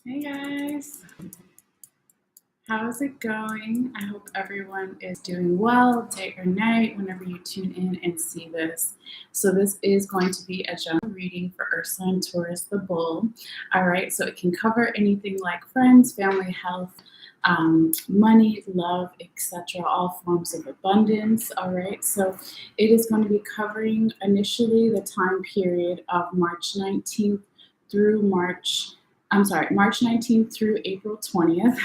Hey guys, how's it going? I hope everyone is doing well, day or night, whenever you tune in and see this. So this is going to be a general reading for Earth sign Taurus the Bull. All right, so it can cover anything like friends, family, health, money, love, etc., all forms of abundance. All right, so it is going to be covering initially the time period of March 19th through March 19th through April 20th.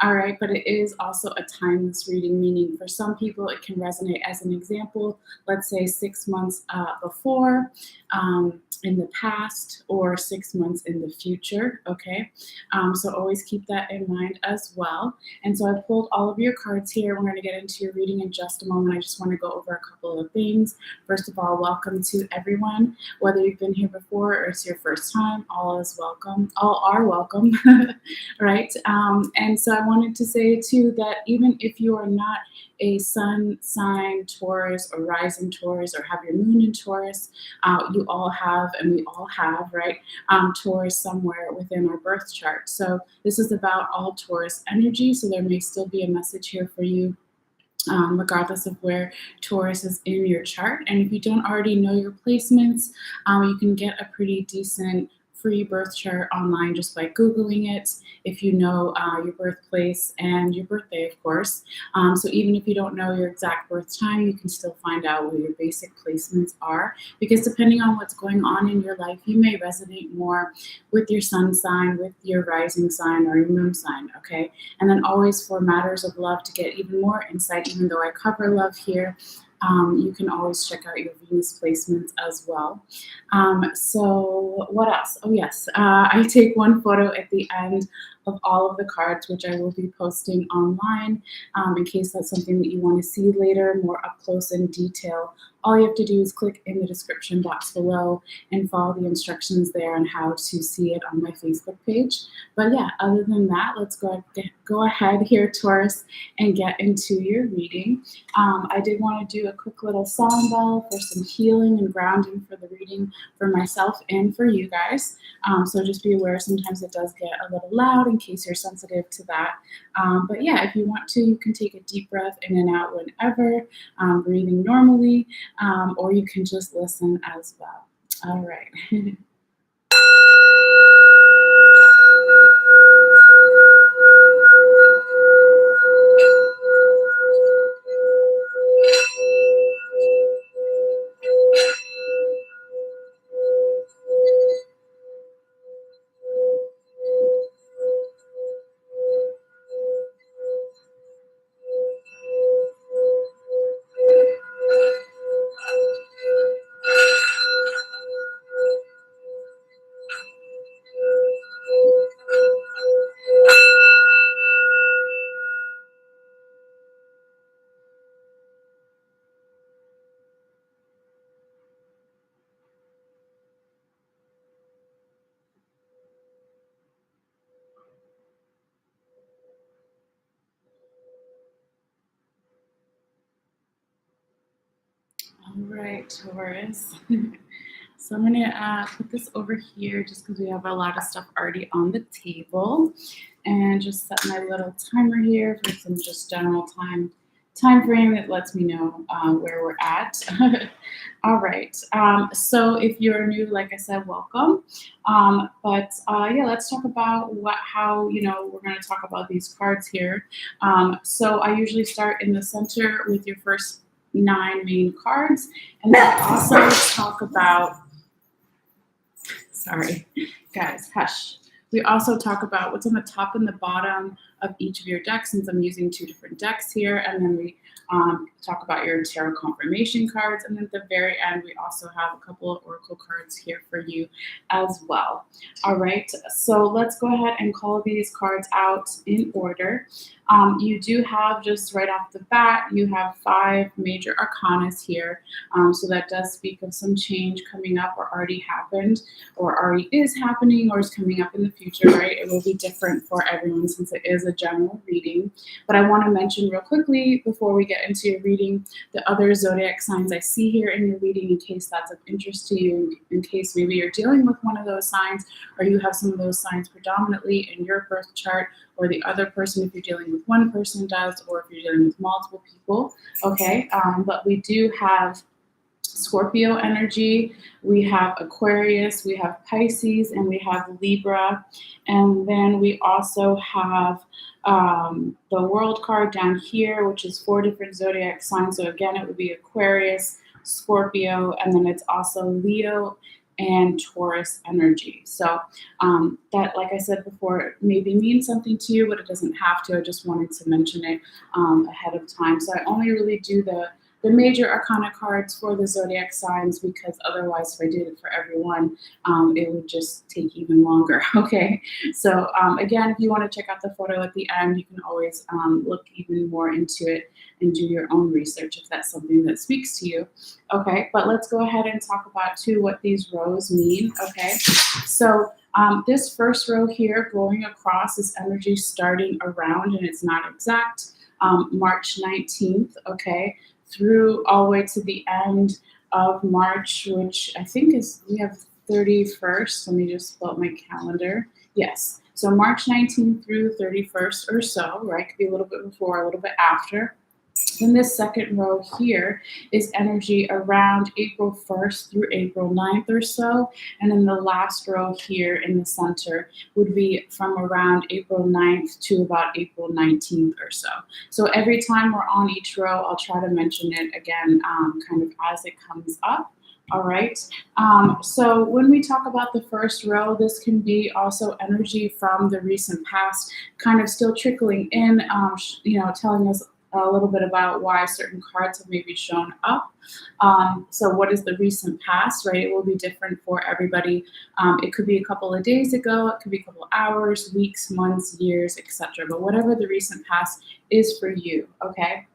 All right, but it is also a timeless reading, meaning for some people it can resonate. As an example, let's say 6 months before, in the past, or 6 months in the future. Okay, so always keep that in mind as well. And so I pulled all of your cards here. We're going to get into your reading in just a moment. I just want to go over a couple of things. First of all, welcome to everyone. Whether you've been here before or it's your first time, all is welcome. All are welcome, right? And so I wanted to say too that even if you are not a sun sign Taurus or rising Taurus or have your moon in Taurus, you all have, and we all have, right, Taurus somewhere within our birth chart. So this is about all Taurus energy. So there may still be a message here for you, regardless of where Taurus is in your chart. And if you don't already know your placements, you can get a pretty decent free birth chart online just by Googling it, if you know your birthplace and your birthday, of course. So even if you don't know your exact birth time, you can still find out where your basic placements are, because depending on what's going on in your life, you may resonate more with your sun sign, with your rising sign, or your moon sign, okay? And then always for matters of love, to get even more insight, even though I cover love here, you can always check out your Venus placements as well. So what else? Oh yes, I take one photo at the end of all of the cards, which I will be posting online, in case that's something that you want to see later, more up close in detail. All you have to do is click in the description box below and follow the instructions there on how to see it on my Facebook page. But yeah, other than that, let's go ahead here, Taurus, and get into your reading. I did want to do a quick little sound bell for some healing and grounding for the reading for myself and for you guys. So just be aware, sometimes it does get a little loud in case you're sensitive to that. But yeah, if you want to, you can take a deep breath in and out whenever, breathing normally, or you can just listen as well. All right. All right, Taurus. So I'm going to put this over here just because we have a lot of stuff already on the table, and just set my little timer here for some just general time frame that lets me know where we're at. All right. So if you're new, like I said, welcome. But yeah, let's talk about how we're going to talk about these cards here. So I usually start in the center with your first 9 main cards, and then I also talk about. Sorry, guys, hush. We also talk about what's on the top and the bottom of each of your decks, since I'm using 2 different decks here. And then we talk about your tarot confirmation cards. And then at the very end, we also have a couple of oracle cards here for you as well. All right, so let's go ahead and call these cards out in order. You do have, just right off the bat, you have 5 major arcanas here. So that does speak of some change coming up, or already happened, or already is happening, or is coming up in the future, right? It will be different for everyone since it is a general reading. But I want to mention real quickly before we get into your reading reading the other zodiac signs I see here in your reading, in case that's of interest to you, in case maybe you're dealing with one of those signs, or you have some of those signs predominantly in your birth chart, or the other person, if you're dealing with one person, does, or if you're dealing with multiple people. Okay, but we do have Scorpio energy, we have Aquarius, we have Pisces, and we have Libra. And then we also have the World card down here, which is 4 different zodiac signs. So again, it would be Aquarius, Scorpio, and then it's also Leo and Taurus energy. So that, like I said before, maybe means something to you, but it doesn't have to. I just wanted to mention it ahead of time. So I only really do the major arcana cards for the zodiac signs, because otherwise, if I did it for everyone, it would just take even longer. Okay, so again, if you want to check out the photo at the end, you can always look even more into it and do your own research if that's something that speaks to you. Okay, but let's go ahead and talk about too what these rows mean. Okay, so this first row here going across is energy starting around, and it's not exact, March 19th, okay, through all the way to the end of March, which I think is, we have 31st. Let me just pull up my calendar. Yes, so March 19th through 31st or so, right? Could be a little bit before, a little bit after. Then this second row here is energy around April 1st through April 9th or so. And then the last row here in the center would be from around April 9th to about April 19th or so. So every time we're on each row, I'll try to mention it again, kind of as it comes up. All right. So when we talk about the first row, this can be also energy from the recent past, kind of still trickling in, telling us a little bit about why certain cards have maybe shown up. So what is the recent past, right? It will be different for everybody. It could be a couple of days ago, it could be a couple of hours, weeks, months, years, etc. But whatever the recent past is for you, okay?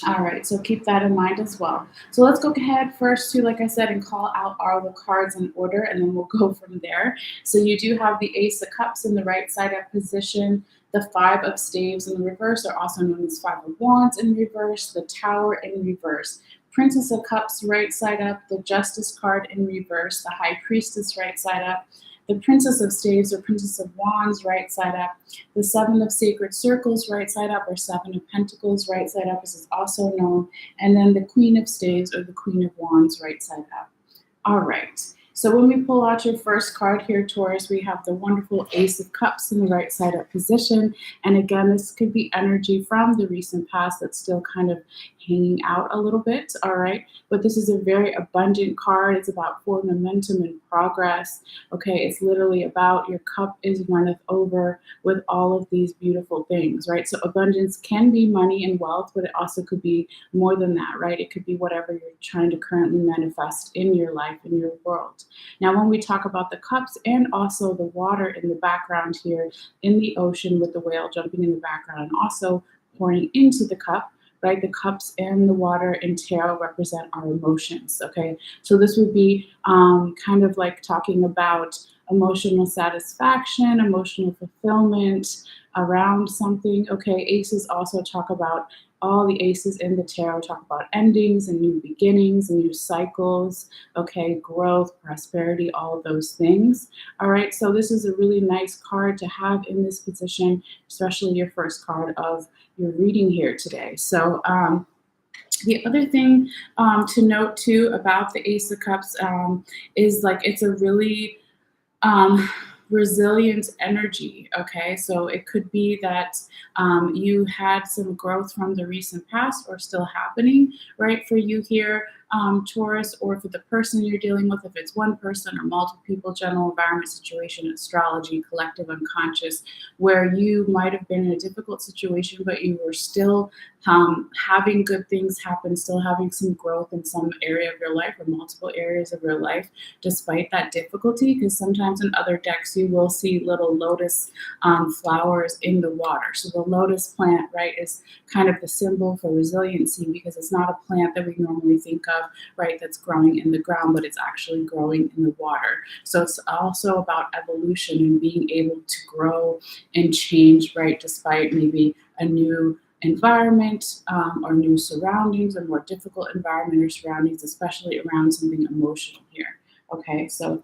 All right, so keep that in mind as well. So let's go ahead first to, like I said, and call out all the cards in order, and then we'll go from there. So you do have the Ace of Cups in the right side up position, the 5 of Staves in the reverse, or also known as 5 of Wands in reverse, the Tower in reverse, Princess of Cups right side up, the Justice card in reverse, the High Priestess right side up, the Princess of Staves or Princess of Wands right side up, the 7 of Sacred Circles right side up, or 7 of Pentacles right side up, as is also known, and then the Queen of Staves or the Queen of Wands right side up. All right. So when we pull out your first card here, Taurus, we have the wonderful Ace of Cups in the right side up position. And again, this could be energy from the recent past that's still kind of hanging out a little bit, all right? But this is a very abundant card. It's about forward momentum and progress, okay? It's literally about your cup is runneth over with all of these beautiful things, right? So abundance can be money and wealth, but it also could be more than that, right? It could be whatever you're trying to currently manifest in your life, in your world. Now, when we talk about the cups and also the water in the background here in the ocean with the whale jumping in the background and also pouring into the cup, right? The cups and the water in tarot represent our emotions, okay? So this would be kind of like talking about emotional satisfaction, emotional fulfillment around something, okay? Aces also talk about, all the aces in the tarot talk about endings and new beginnings and new cycles, okay? Growth, prosperity, all of those things. All right, so this is a really nice card to have in this position, especially your first card of your reading here today. So the other thing to note too about the Ace of Cups is like it's a really resilient energy, okay? So it could be that you had some growth from the recent past or still happening, right, for you here, Taurus, or for the person you're dealing with, if it's one person or multiple people, general environment, situation, astrology, collective unconscious, where you might have been in a difficult situation, but you were still having good things happen, still having some growth in some area of your life or multiple areas of your life, despite that difficulty, because sometimes in other decks you will see little lotus flowers in the water. So the lotus plant, right, is kind of the symbol for resiliency, because it's not a plant that we normally think of, right, that's growing in the ground, but it's actually growing in the water. So it's also about evolution and being able to grow and change, right, despite maybe a new environment or new surroundings or more difficult environment or surroundings, especially around something emotional here. Okay, so,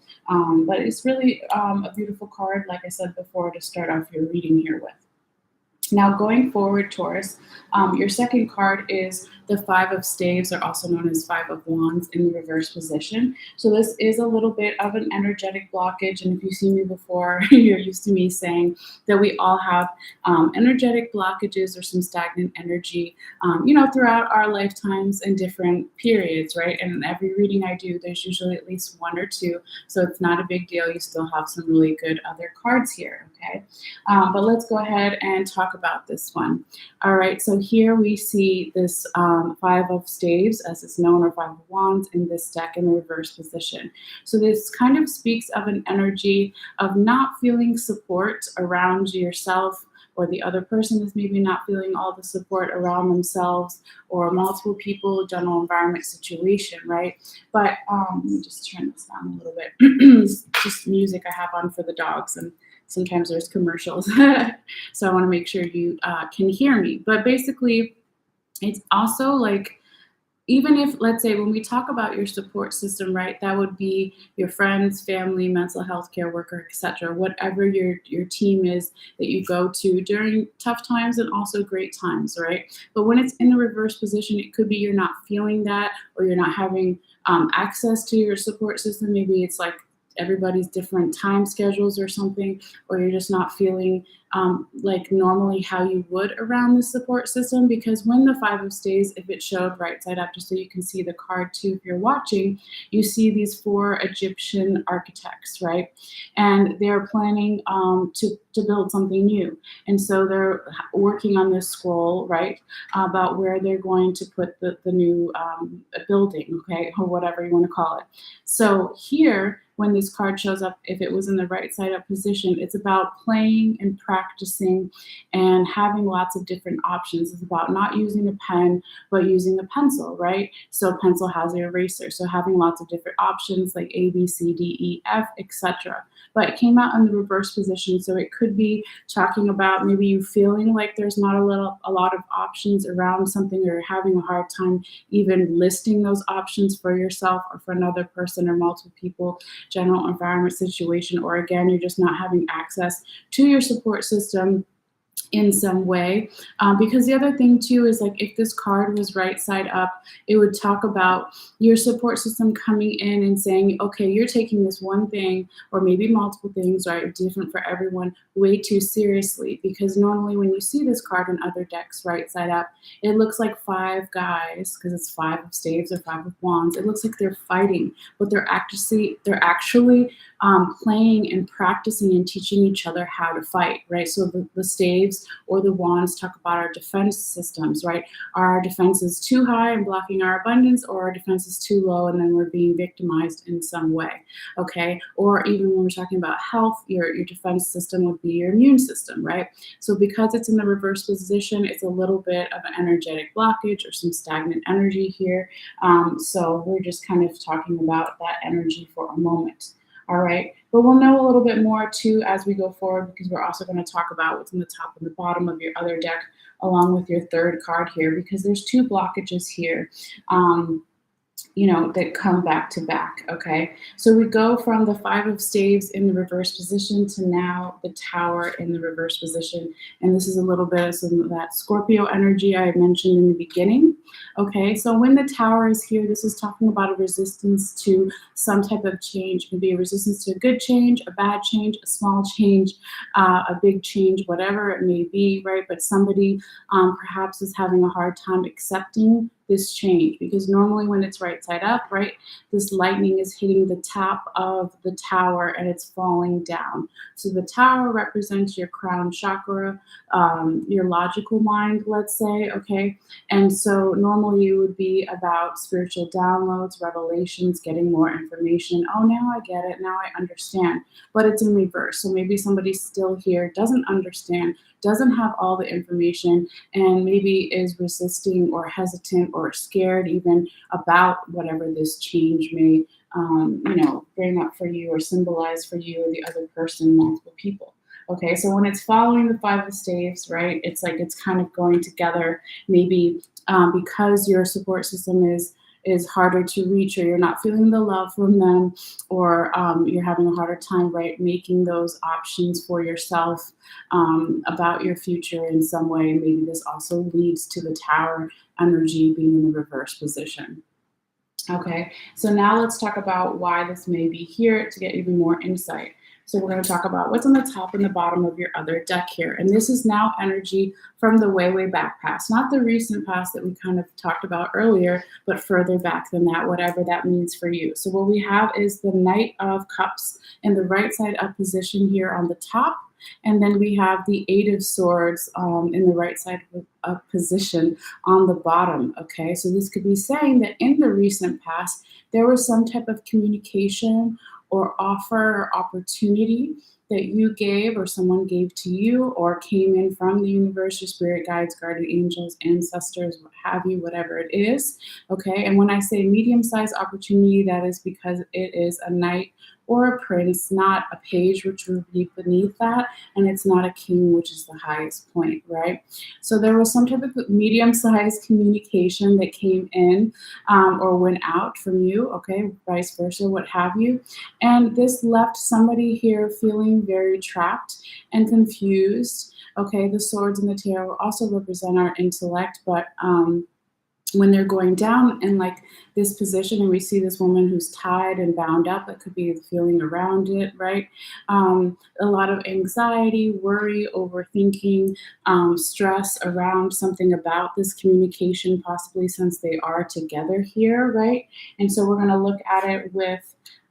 but it's really a beautiful card, like I said before, to start off your reading here with. Now, going forward, Taurus, your second card is the Five of Staves, or also known as Five of Wands, in the reverse position. So this is a little bit of an energetic blockage. And if you've seen me before, you're used to me saying that we all have energetic blockages or some stagnant energy, throughout our lifetimes and different periods, right? And in every reading I do, there's usually at least one or two. So it's not a big deal. You still have some really good other cards here, okay? But let's go ahead and talk about this one. All right, so here we see this Five of Staves, as it's known, or Five of Wands, in this deck in the reverse position. So this kind of speaks of an energy of not feeling support around yourself, or the other person is maybe not feeling all the support around themselves, or multiple people, general environment situation, right? But let me just turn this down a little bit. It's just music I have on for the dogs, and sometimes there's commercials. So I want to make sure you can hear me. But basically, it's also like, even if, let's say, when we talk about your support system, right, that would be your friends, family, mental health care worker, etc., whatever your team is that you go to during tough times and also great times, right? But when it's in the reverse position, it could be you're not feeling that, or you're not having access to your support system. Maybe it's like everybody's different time schedules or something, or you're just not feeling like normally how you would around the support system. Because when the Five of Staves, if it showed right side up, just so you can see the card too if you're watching, you see these four Egyptian architects, right? And they're planning to build something new. And so they're working on this scroll, right, about where they're going to put the new building, okay, or whatever you want to call it. So here, when this card shows up, if it was in the right side up position, it's about playing and practicing and having lots of different options. It's about not using a pen, but using a pencil, right? So pencil has an eraser. So having lots of different options like A, B, C, D, E, F, etc. But it came out in the reverse position. So it could be talking about maybe you feeling like there's not a lot of options around something, or you're having a hard time even listing those options for yourself or for another person or multiple people, general environment situation, or again, you're just not having access to your support system in some way. Because the other thing too is, like, if this card was right side up, it would talk about your support system coming in and saying, okay, you're taking this one thing, or maybe multiple things, right, different for everyone, way too seriously. Because normally when you see this card in other decks right side up, it looks like five guys, because it's Five of Staves or Five of Wands. It looks like they're fighting, but they're actually playing and practicing and teaching each other how to fight, right? So the staves or the wands talk about our defense systems, right? Are our defenses too high and blocking our abundance, or our defense is too low and then we're being victimized in some way, okay? Or even when we're talking about health, your defense system would be your immune system, right? So because it's in the reverse position, it's a little bit of an energetic blockage or some stagnant energy here. So we're just kind of talking about that energy for a moment. All right, but we'll know a little bit more too as we go forward, because we're also going to talk about what's in the top and the bottom of your other deck, along with your third card here, because there's two blockages here. That come back to back, okay? So we go from the Five of Staves in the reverse position to now the Tower in the reverse position. And this is a little bit of some of that Scorpio energy I mentioned in the beginning, okay? So when the Tower is here, this is talking about a resistance to some type of change. It can be a resistance to a good change, a bad change, a small change, a big change, whatever it may be, right? But somebody perhaps is having a hard time accepting this change, because normally when it's right side up, right, this lightning is hitting the top of the tower and it's falling down. So the tower represents your crown chakra, your logical mind, let's say, okay? And so normally it would be about spiritual downloads, revelations, getting more information. Oh, now I get it, now I understand. But it's in reverse. So maybe somebody still here doesn't understand, doesn't have all the information, and maybe is resisting or hesitant or scared even about whatever this change may bring up for you or symbolize for you or the other person, multiple people. Okay, so when it's following the Five of Staves, right, it's like it's kind of going together. Maybe because your support system is harder to reach, or you're not feeling the love from them, or you're having a harder time, right, making those options for yourself about your future in some way. Maybe this also leads to the Tower energy being in the reverse position. Okay, so now let's talk about why this may be here to get even more insight. So we're going to talk about what's on the top and the bottom of your other deck here. And this is now energy from the way, way back past, not the recent past that we kind of talked about earlier, but further back than that, whatever that means for you. So what we have is the Knight of Cups in the right side up position here on the top. And then we have the Eight of Swords in the right side of position on the bottom. Okay, so this could be saying that in the recent past, there was some type of communication or offer or opportunity that you gave or someone gave to you or came in from the universe, your spirit guides, guardian angels, ancestors, what have you, whatever it is. Okay, and when I say medium-sized opportunity, that is because it is a knight or a prince, not a page, which would be beneath that, and it's not a king, which is the highest point, right? So there was some type of medium-sized communication that came in or went out from you, okay, vice versa, what have you. And this left somebody here feeling very trapped and confused. Okay, the swords and the tarot also represent our intellect, but when they're going down in like this position and we see this woman who's tied and bound up, it could be the feeling around it, right? A lot of anxiety, worry, overthinking, stress around something about this communication, possibly since they are together here, right? And so we're going to look at it with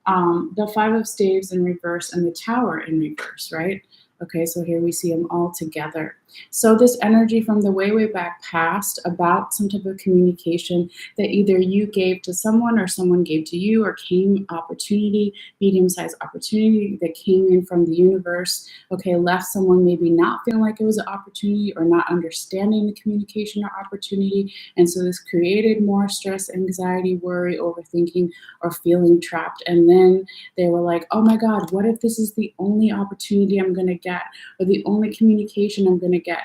the Five of Staves in reverse and the Tower in reverse, right? Okay, so here we see them all together. So this energy from the way, way back past about some type of communication that either you gave to someone or someone gave to you, or came opportunity, medium-sized opportunity that came in from the universe, okay, left someone maybe not feeling like it was an opportunity or not understanding the communication or opportunity. And so this created more stress, anxiety, worry, overthinking, or feeling trapped. And then they were like, oh my God, what if this is the only opportunity I'm going to get, or the only communication I'm going to get?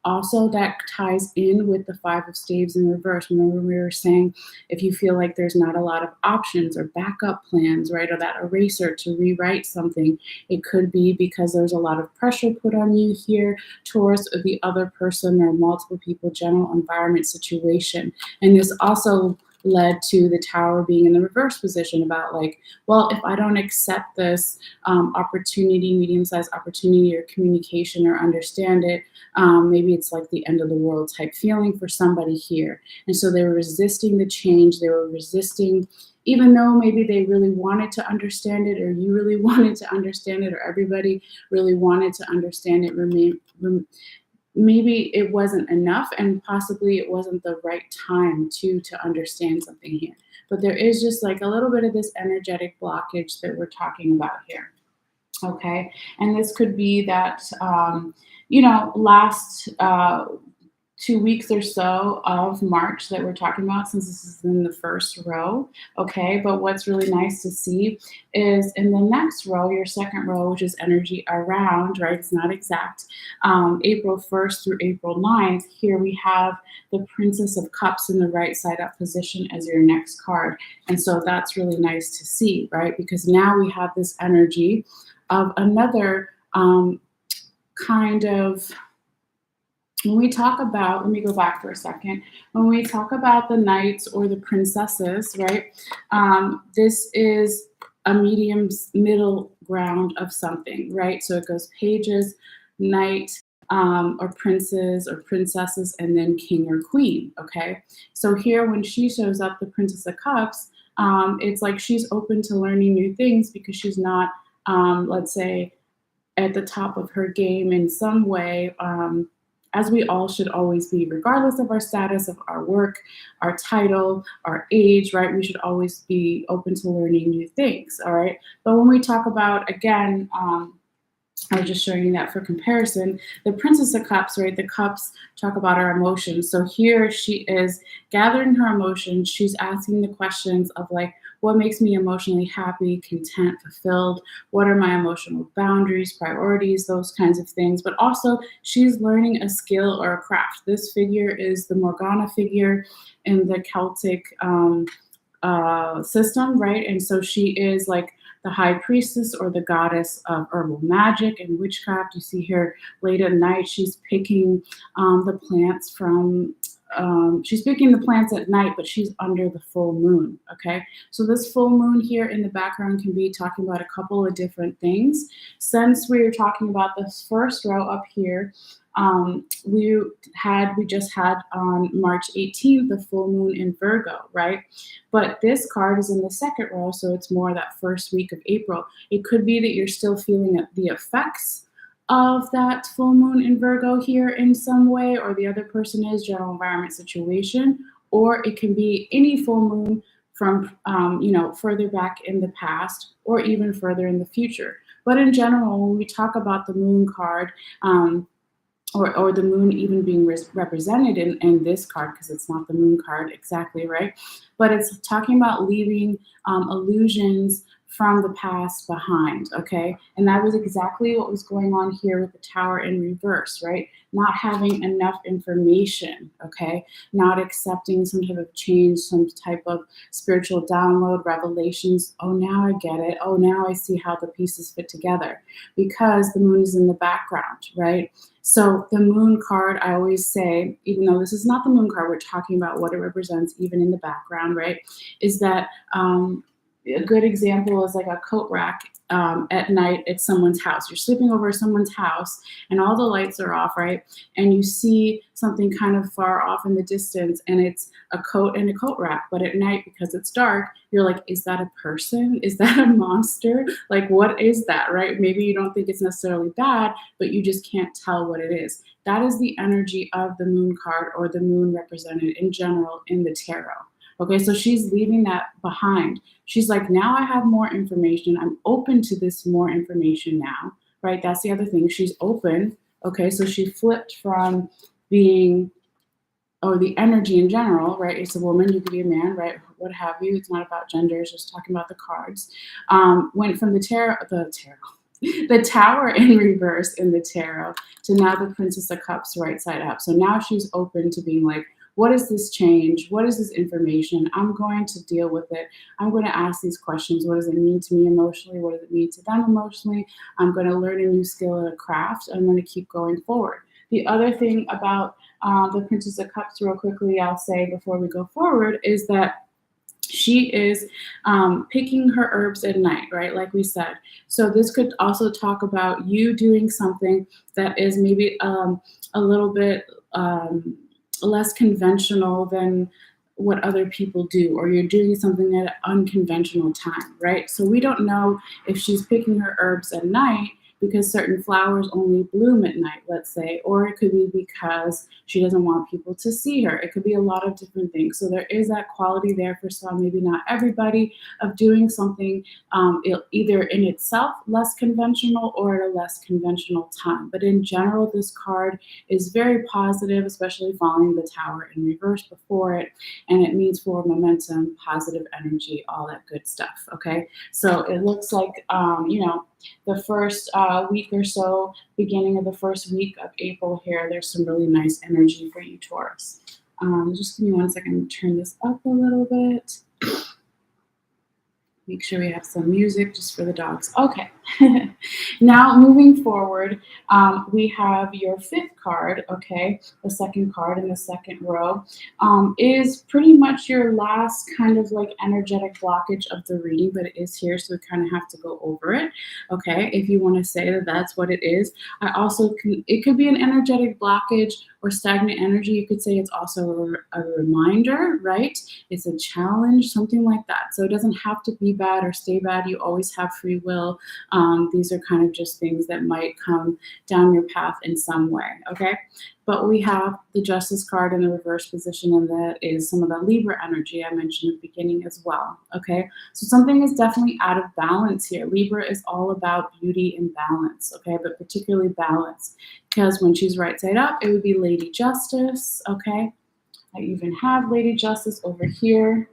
Also, that ties in with the Five of Staves in reverse. Remember, we were saying if you feel like there's not a lot of options or backup plans, right, or that eraser to rewrite something, it could be because there's a lot of pressure put on you here, Taurus, or the other person or multiple people, general environment situation. And this also led to the Tower being in the reverse position about like, well, if I don't accept this opportunity, medium-sized opportunity or communication or understand it, maybe it's like the end of the world type feeling for somebody here. And so they were resisting the change. They were resisting, even though maybe they really wanted to understand it, or you really wanted to understand it, or everybody really wanted to understand it, maybe it wasn't enough, and possibly it wasn't the right time to understand something here. But there is just like a little bit of this energetic blockage that we're talking about here. Okay, and this could be that last 2 weeks or so of March that we're talking about, since this is in the first row. Okay, but what's really nice to see is in the next row, your second row, which is energy around, right? It's not exact. April 1st through April 9th, here we have the Princess of Cups in the right side up position as your next card. And so that's really nice to see, right? Because now we have this energy of another kind of, when we talk about, let me go back for a second. When we talk about the knights or the princesses, right, this is a middle ground of something, right? So it goes pages, knight, or princes or princesses, and then king or queen, okay? So here when she shows up, the Princess of Cups, it's like she's open to learning new things because she's not, let's say, at the top of her game in some way, as we all should always be, regardless of our status, of our work, our title, our age, right? We should always be open to learning new things, all right? But when we talk about, again, I was just showing you that for comparison, the Princess of Cups, right? The cups talk about our emotions. So here she is gathering her emotions. She's asking the questions of like, what makes me emotionally happy, content, fulfilled, what are my emotional boundaries, priorities, those kinds of things. But also, she's learning a skill or a craft. This figure is the Morgana figure in the Celtic system, right? And so she is like the high priestess or the goddess of herbal magic and witchcraft. You see her late at night, she's picking the plants from. She's picking the plants at night, but she's under the full moon. Okay, so this full moon here in the background can be talking about a couple of different things. Since we were talking about this first row up here, we just had on March 18th the full moon in Virgo, right? But this card is in the second row, so it's more that first week of April. It could be that you're still feeling the effects of that full moon in Virgo here in some way, or the other person is general environment situation, or it can be any full moon from further back in the past or even further in the future. But in general, when we talk about the moon card, or the moon even being represented in this card, because it's not the moon card exactly, right? But it's talking about leaving illusions from the past behind, okay? And that was exactly what was going on here with the Tower in reverse, right? Not having enough information, okay? Not accepting some type of change, some type of spiritual download, revelations. Oh, now I get it. Oh, now I see how the pieces fit together, because the moon is in the background, right? So the moon card, I always say, even though this is not the moon card, we're talking about what it represents even in the background, right? Is that a good example is like a coat rack at night at someone's house. You're sleeping over someone's house and all the lights are off, right? And you see something kind of far off in the distance and it's a coat and a coat rack. But at night, because it's dark, you're like, is that a person? Is that a monster? Like, what is that, right? Maybe you don't think it's necessarily bad, but you just can't tell what it is. That is the energy of the moon card, or the moon represented in general in the tarot. Okay, so she's leaving that behind. She's like, now I have more information. I'm open to this more information now, right? That's the other thing. She's open. Okay, so she flipped from being, or the energy in general, right? It's a woman, you could be a man, right? What have you? It's not about gender, it's just talking about the cards. Went from the Tower in reverse in the tarot to now the Princess of Cups right side up. So now she's open to being like, what is this change? What is this information? I'm going to deal with it. I'm going to ask these questions. What does it mean to me emotionally? What does it mean to them emotionally? I'm going to learn a new skill and a craft. I'm going to keep going forward. The other thing about the Princess of Cups, real quickly, I'll say before we go forward, is that she is picking her herbs at night, right? Like we said. So this could also talk about you doing something that is maybe a little bit less conventional than what other people do, or you're doing something at an unconventional time, right? So we don't know if she's picking her herbs at night because certain flowers only bloom at night, let's say, or it could be because she doesn't want people to see her. It could be a lot of different things. So there is that quality there for some, maybe not everybody, of doing something either in itself less conventional or at a less conventional time. But in general, this card is very positive, especially following the Tower in reverse before it, and it means forward momentum, positive energy, all that good stuff, okay? So it looks like, the first week or so, beginning of the first week of April here, there's some really nice energy for you, Taurus. Just give me 1 second to turn this up a little bit. Make sure we have some music just for the dogs. Okay. Now, moving forward, we have your fifth card, okay? The second card in the second row is pretty much your last kind of like energetic blockage of the reading, but it is here, so we kind of have to go over it, okay? If you want to say that that's what it is. It could be an energetic blockage or stagnant energy. You could say it's also a reminder, right? It's a challenge, something like that. So it doesn't have to be bad or stay bad. You always have free will. These are kind of just things that might come down your path in some way, okay? But we have the Justice card in the reverse position, and that is some of the Libra energy I mentioned at the beginning as well, okay? So something is definitely out of balance here. Libra is all about beauty and balance, okay? But particularly balance, because when she's right side up, it would be Lady Justice, okay? I even have Lady Justice over here.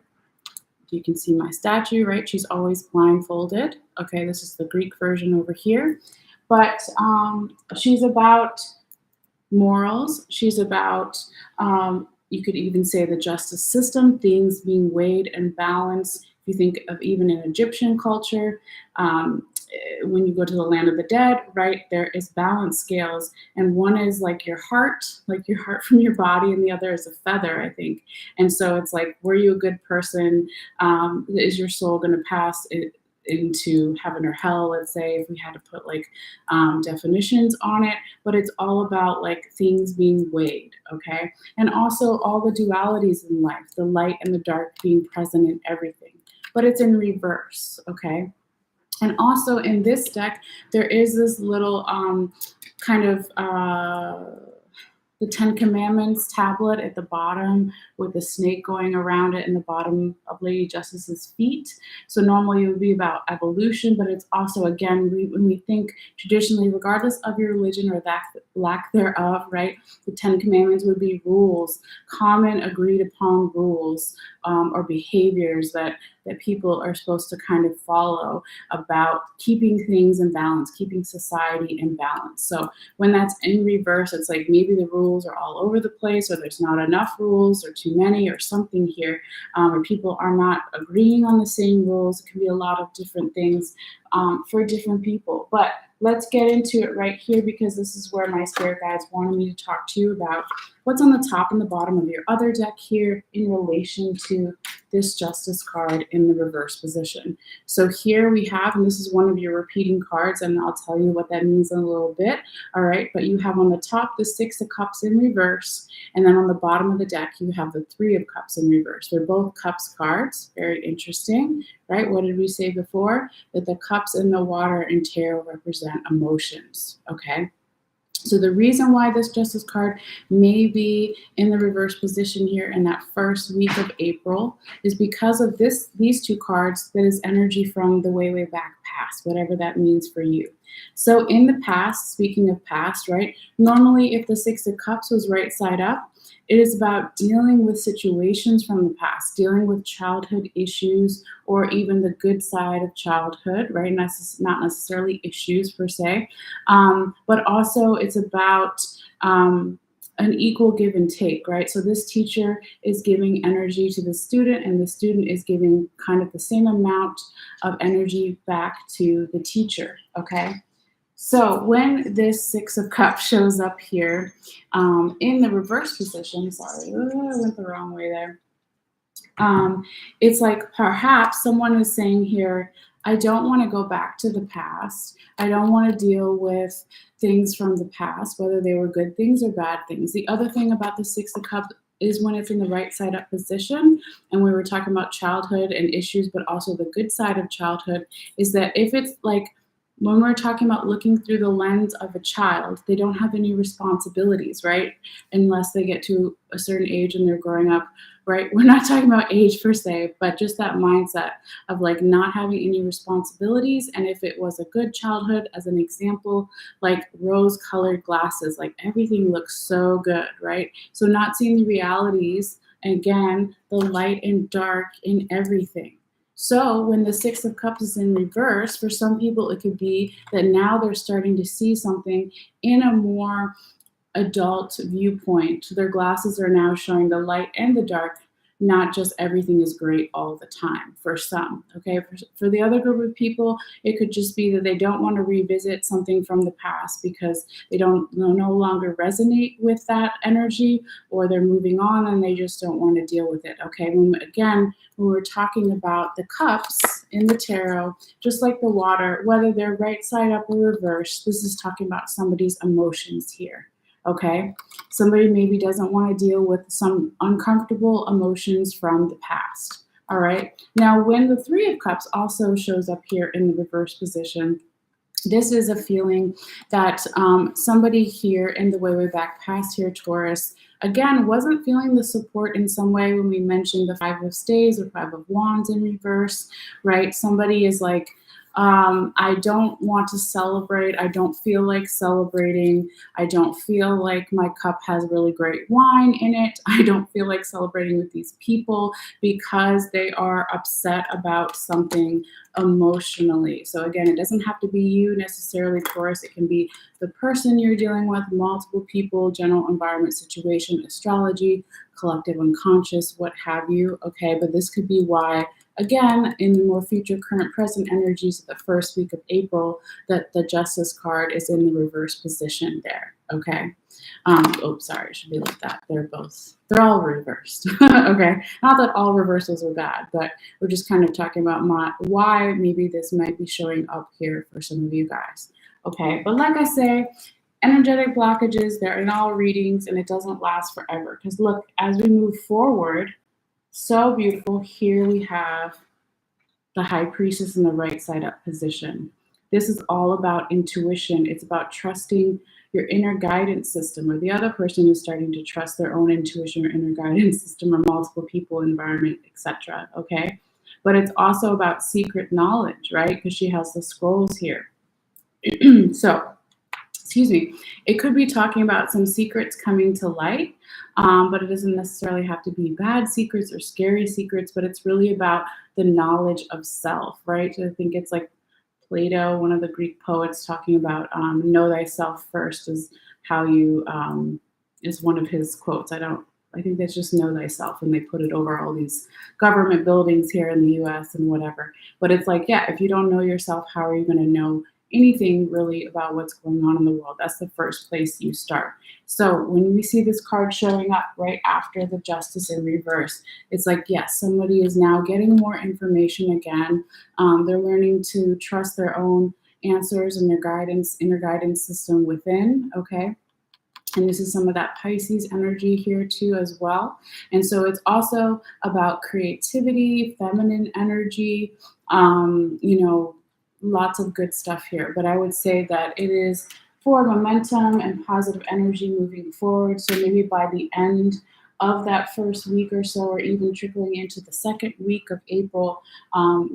You can see my statue, right? She's always blindfolded. Okay, this is the Greek version over here. But she's about morals. She's about, you could even say, the justice system, things being weighed and balanced. If you think of even in Egyptian culture, when you go to the land of the dead, right, there is balance scales, and one is like your heart from your body, and the other is a feather, I think. And so it's like, were you a good person? Is your soul going to pass into heaven or hell, let's say, if we had to put like definitions on it? But it's all about like things being weighed, okay? And also all the dualities in life, the light and the dark being present in everything, but it's in reverse, okay? And also in this deck, there is this little kind of the Ten Commandments tablet at the bottom with the snake going around it in the bottom of Lady Justice's feet. So normally it would be about evolution, but it's also, again, when we think traditionally, regardless of your religion or that lack thereof, right, the Ten Commandments would be rules, common agreed upon rules or behaviors that people are supposed to kind of follow about keeping things in balance, keeping society in balance. So when that's in reverse, it's like maybe the rules are all over the place, or there's not enough rules, or too many, or something here, or people are not agreeing on the same rules. It can be a lot of different things for different people. But let's get into it right here, because this is where my spirit guides wanted me to talk to you about what's on the top and the bottom of your other deck here in relation to this Justice card in the reverse position. So here we have, and this is one of your repeating cards, and I'll tell you what that means in a little bit, all right? But you have on the top the Six of Cups in reverse, and then on the bottom of the deck you have the Three of Cups in reverse. They're both Cups cards, very interesting, right? What did we say before? That the cups in the water in tarot represent emotions, okay? So the reason why this Justice card may be in the reverse position here in that first week of April is because of these two cards. That is energy from the way back past, whatever that means for you. So in the past, speaking of past, right, normally if the Six of Cups was right side up, it is about dealing with situations from the past, dealing with childhood issues, or even the good side of childhood, right? Not necessarily issues per se, but also it's about an equal give and take, right? So this teacher is giving energy to the student, and the student is giving kind of the same amount of energy back to the teacher, okay? So when this Six of Cups shows up here in the reverse position, sorry, I went the wrong way there. It's like perhaps someone is saying here, I don't want to go back to the past. I don't want to deal with things from the past, whether they were good things or bad things. The other thing about the Six of Cups is when it's in the right side up position, and we were talking about childhood and issues, but also the good side of childhood, is that if it's like, when we're talking about looking through the lens of a child, they don't have any responsibilities, right? Unless they get to a certain age and they're growing up, right? We're not talking about age per se, but just that mindset of like not having any responsibilities. And if it was a good childhood, as an example, like rose-colored glasses, like everything looks so good, right? So not seeing the realities, and again, the light and dark in everything. So when the Six of Cups is in reverse, for some people, it could be that now they're starting to see something in a more adult viewpoint. Their glasses are now showing the light and the dark, not just everything is great all the time for some, okay? For the other group of people, it could just be that they don't want to revisit something from the past because they don't no longer resonate with that energy, or they're moving on and they just don't want to deal with it, okay? When we're talking about the cups in the tarot, just like the water, whether they're right side up or reverse, this is talking about somebody's emotions here. Okay, somebody maybe doesn't want to deal with some uncomfortable emotions from the past. All right, now when the Three of Cups also shows up here in the reverse position, this is a feeling that somebody here in the way back past here, Taurus, again, wasn't feeling the support in some way when we mentioned the Five of Staves or Five of Wands in reverse, right? Somebody is like, I don't want to celebrate. I don't feel like celebrating. I don't feel like my cup has really great wine in it. I don't feel like celebrating with these people because they are upset about something emotionally. So again, it doesn't have to be you necessarily, Taurus. It can be the person you're dealing with, multiple people, general environment situation, astrology, collective unconscious, what have you. Okay, but this could be why, again, in the more future, current, present energies of the first week of April, that the Justice card is in the reverse position there. Okay. Sorry, it should be like that. They're all reversed. Okay. Not that all reversals are bad, but we're just kind of talking about why maybe this might be showing up here for some of you guys. Okay. But like I say, energetic blockages, they're in all readings and it doesn't last forever. Because look, as we move forward, so beautiful. Here we have the High Priestess in the right side up position. This is all about intuition. It's about trusting your inner guidance system, or the other person is starting to trust their own intuition or inner guidance system, or multiple people, environment, etc. Okay, but it's also about secret knowledge, right? Because she has the scrolls here. So, excuse me, it could be talking about some secrets coming to light, but it doesn't necessarily have to be bad secrets or scary secrets, but it's really about the knowledge of self, right? So I think it's like Plato, one of the Greek poets, talking about know thyself first is how you, is one of his quotes. I think that's just know thyself, and they put it over all these government buildings here in the US and whatever. But it's like, yeah, if you don't know yourself, how are you going to know anything really about what's going on in the world? That's the first place you start. So when we see this card showing up right after the Justice in reverse, it's like, yes, somebody is now getting more information again. They're learning to trust their own answers and their guidance, inner guidance system within, okay? And this is some of that Pisces energy here too as well. And so it's also about creativity, feminine energy, lots of good stuff here. But I would say that it is for momentum and positive energy moving forward. So maybe by the end of that first week or so, or even trickling into the second week of April,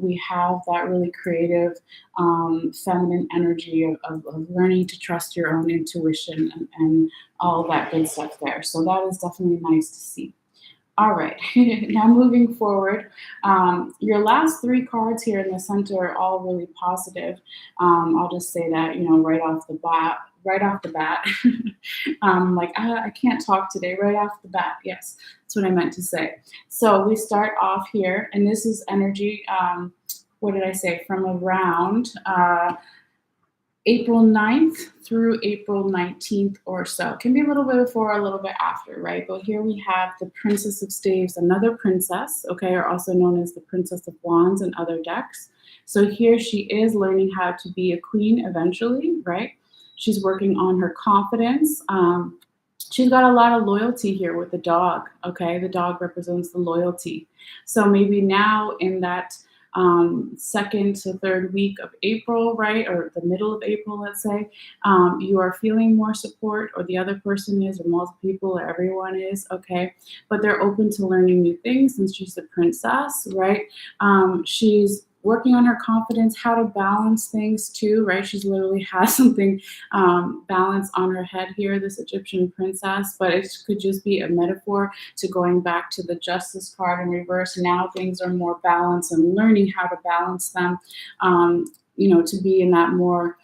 we have that really creative, feminine energy of learning to trust your own intuition and all that good stuff there. So that is definitely nice to see. All right, now moving forward, your last three cards here in the center are all really positive. I'll just say that, right off the bat, I can't talk today, right off the bat. Yes, that's what I meant to say. So we start off here, and this is energy, what did I say, from around April 9th through April 19th or so. It can be a little bit before, a little bit after, right? But here we have the Princess of Staves, another princess, okay, or also known as the Princess of Wands in other decks. So here she is learning how to be a queen eventually, right? She's working on her confidence. She's got a lot of loyalty here with the dog, okay? The dog represents the loyalty. So maybe now in that second to third week of April, right, or the middle of April, let's say, you are feeling more support, or the other person is, or multiple people, or everyone is, okay, but they're open to learning new things since she's a princess, right? She's working on her confidence, how to balance things too, right? She's literally has something balance on her head here, this Egyptian princess, but it could just be a metaphor to going back to the Justice card in reverse. Now things are more balanced and learning how to balance them, to be in that more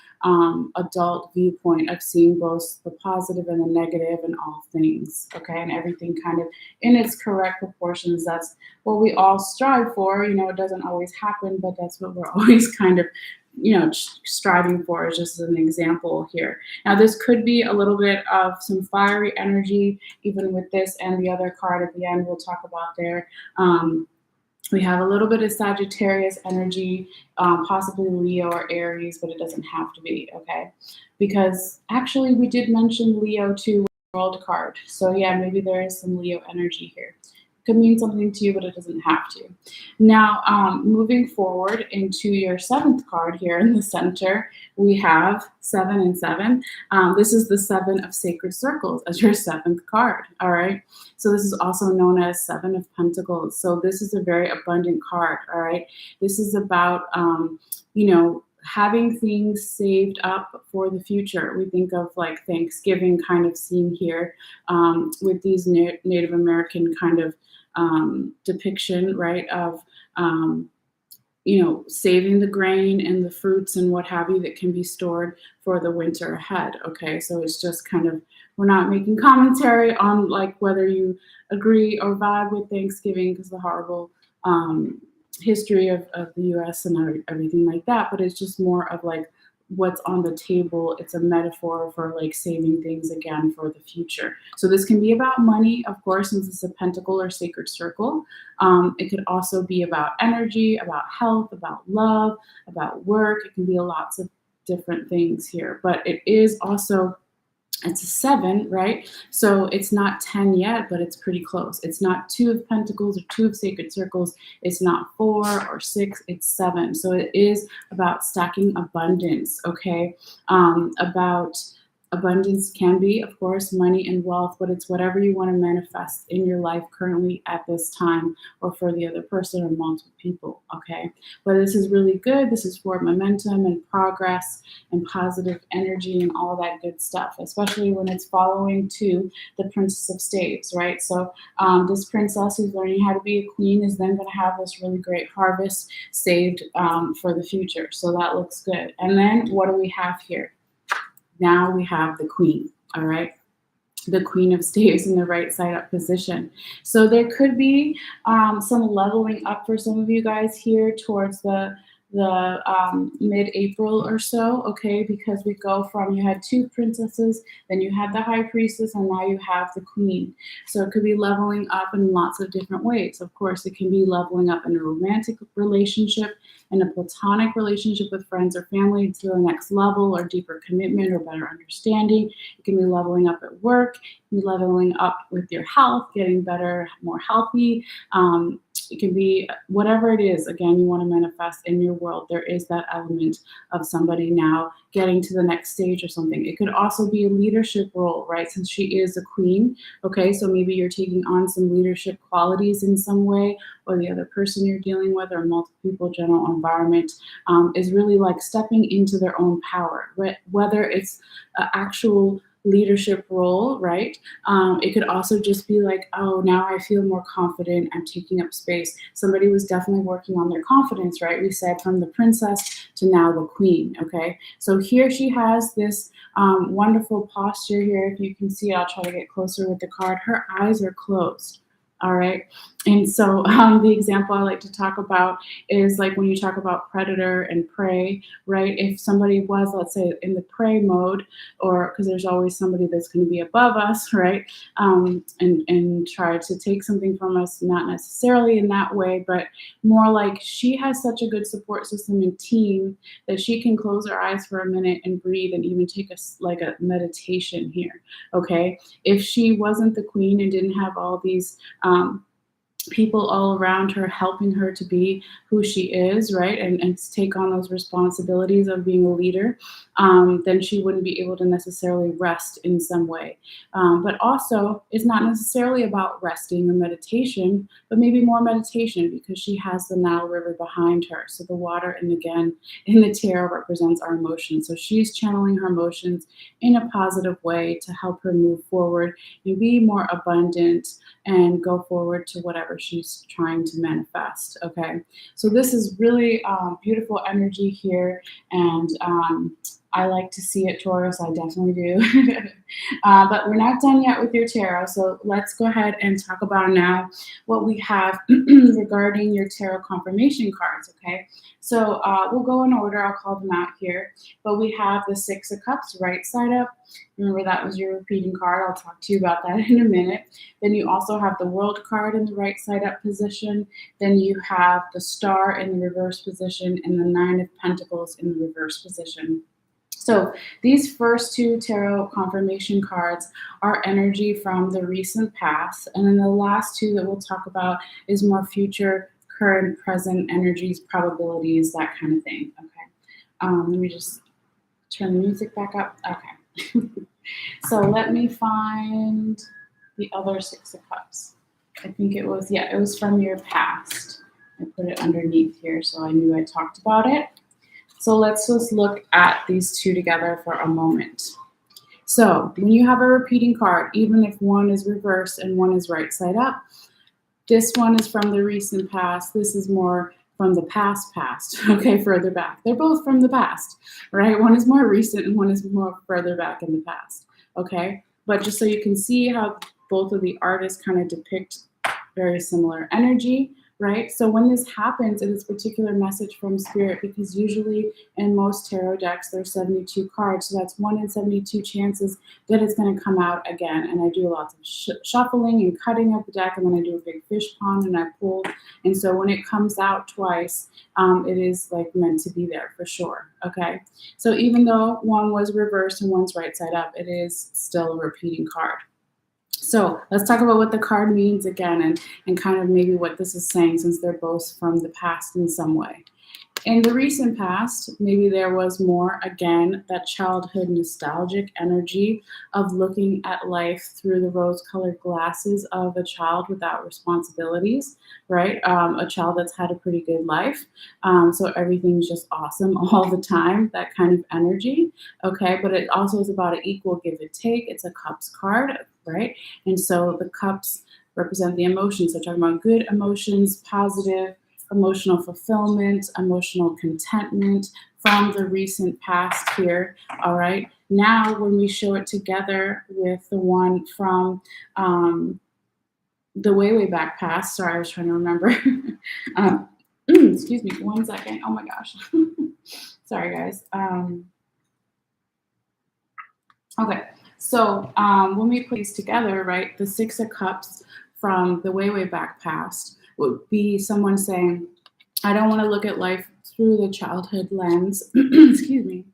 adult viewpoint of seeing both the positive and the negative in all things, okay, and everything kind of in its correct proportions. That's what we all strive for. It doesn't always happen, but that's what we're always kind of, striving for, is just an example here. Now, this could be a little bit of some fiery energy, even with this and the other card at the end we'll talk about there. We have a little bit of Sagittarius energy, possibly Leo or Aries, but it doesn't have to be, okay? Because actually we did mention Leo too with the World card. So yeah, maybe there is some Leo energy here. Could mean something to you, but it doesn't have to. Now, moving forward into your seventh card here in the center, we have 7 and 7. This is the 7 of Sacred Circles as your seventh card, all right? So this is also known as 7 of Pentacles. So this is a very abundant card, all right? This is about having things saved up for the future. We think of like Thanksgiving kind of scene here, with these Native American kind of depiction, right, of saving the grain and the fruits and what have you that can be stored for the winter ahead. Okay, so it's just kind of, we're not making commentary on like whether you agree or vibe with Thanksgiving because the horrible history of the US and everything like that, but it's just more of like what's on the table. It's a metaphor for like saving things again for the future. So this can be about money, of course, since it's a pentacle or sacred circle. It could also be about energy, about health, about love, about work. It can be lots of different things here, but it is also, it's a 7, right? So it's not 10 yet, but it's pretty close. It's not 2 of pentacles or 2 of sacred circles. It's not 4 or 6, it's 7. So it is about stacking abundance, okay? About abundance can be, of course, money and wealth, but it's whatever you want to manifest in your life currently at this time, or for the other person or multiple people, okay? But this is really good. This is for momentum and progress and positive energy and all that good stuff, especially when it's following to the Princess of Staves, right? So this princess who's learning how to be a queen is then going to have this really great harvest saved for the future. So that looks good. And then what do we have here? Now we have the queen, all right? The Queen of Staves in the right side up position. So there could be some leveling up for some of you guys here towards the mid-April or so, okay? Because we go from, you had 2 princesses, then you had the High Priestess, and now you have the Queen. So it could be leveling up in lots of different ways. Of course, it can be leveling up in a romantic relationship, in a platonic relationship with friends or family to the next level or deeper commitment or better understanding. It can be leveling up at work, leveling up with your health, getting better, more healthy. It can be whatever it is, again, you want to manifest in your world. There is that element of somebody now getting to the next stage or something. It could also be a leadership role, right? Since she is a queen, okay? So maybe you're taking on some leadership qualities in some way, or the other person you're dealing with, or multiple people, general environment, is really like stepping into their own power, whether it's an actual leadership role, right? It could also just be like, oh, now I feel more confident, I'm taking up space. Somebody was definitely working on their confidence, right? We said from the princess to now the queen, okay? So here she has this wonderful posture here. If you can see, I'll try to get closer with the card. Her eyes are closed. All right. And so the example I like to talk about is like when you talk about predator and prey, right? If somebody was, let's say, in the prey mode, or because there's always somebody that's going to be above us, right? And try to take something from us, not necessarily in that way, but more like she has such a good support system and team that she can close her eyes for a minute and breathe and even take like a meditation here. Okay. If she wasn't the queen and didn't have all these people all around her helping her to be who she is, right? And to take on those responsibilities of being a leader, then she wouldn't be able to necessarily rest in some way. But also, it's not necessarily about resting or meditation, but maybe more meditation because she has the Nile River behind her. So the water, and again, in the tarot represents our emotions. So she's channeling her emotions in a positive way to help her move forward and be more abundant and go forward to whatever she's trying to manifest, okay? So this is really beautiful energy here, and I like to see it, Taurus, I definitely do. But we're not done yet with your tarot, so let's go ahead and talk about now what we have regarding your tarot confirmation cards, okay? So we'll go in order, I'll call them out here, but we have the 6 of Cups right side up. Remember, that was your repeating card. I'll talk to you about that in a minute. Then you also have the World card in the right side up position. Then you have the Star in the reverse position and the 9 of Pentacles in the reverse position. So these first 2 tarot confirmation cards are energy from the recent past. And then the last 2 that we'll talk about is more future, current, present energies, probabilities, that kind of thing. Okay. Let me just turn the music back up. Okay. So let me find the other 6 of Cups. I think it was, it was from your past. I put it underneath here so I knew I talked about it. So let's just look at these two together for a moment. So when you have a repeating card, even if one is reversed and one is right side up, this one is from the recent past. This is more from the past, okay, further back. They're both from the past, right? One is more recent and one is more further back in the past, okay? But just so you can see how both of the artists kind of depict very similar energy, right? So when this happens, it is a particular message from spirit, because usually in most tarot decks, there's 72 cards. So that's 1 in 72 chances that it's going to come out again. And I do lots of shuffling and cutting up the deck, and then I do a big fish pond and I pull. And so when it comes out twice, it is like meant to be there for sure. Okay. So even though one was reversed and one's right side up, it is still a repeating card. So let's talk about what the card means again, and kind of maybe what this is saying, since they're both from the past in some way. In the recent past, maybe there was more, again, that childhood nostalgic energy of looking at life through the rose-colored glasses of a child without responsibilities, right? A child that's had a pretty good life. So everything's just awesome all the time, that kind of energy, okay? But it also is about an equal give and take. It's a cups card, right? And so the cups represent the emotions. So talking about good emotions, positive, emotional fulfillment, emotional contentment from the recent past here, all right? Now, when we show it together with the one from the way back past, sorry, I was trying to remember. Excuse me, 1 second. Oh my gosh. Sorry, guys. Okay, so when we put these together, right, the 6 of Cups from the way back past would be someone saying, I don't want to look at life through the childhood lens, excuse me,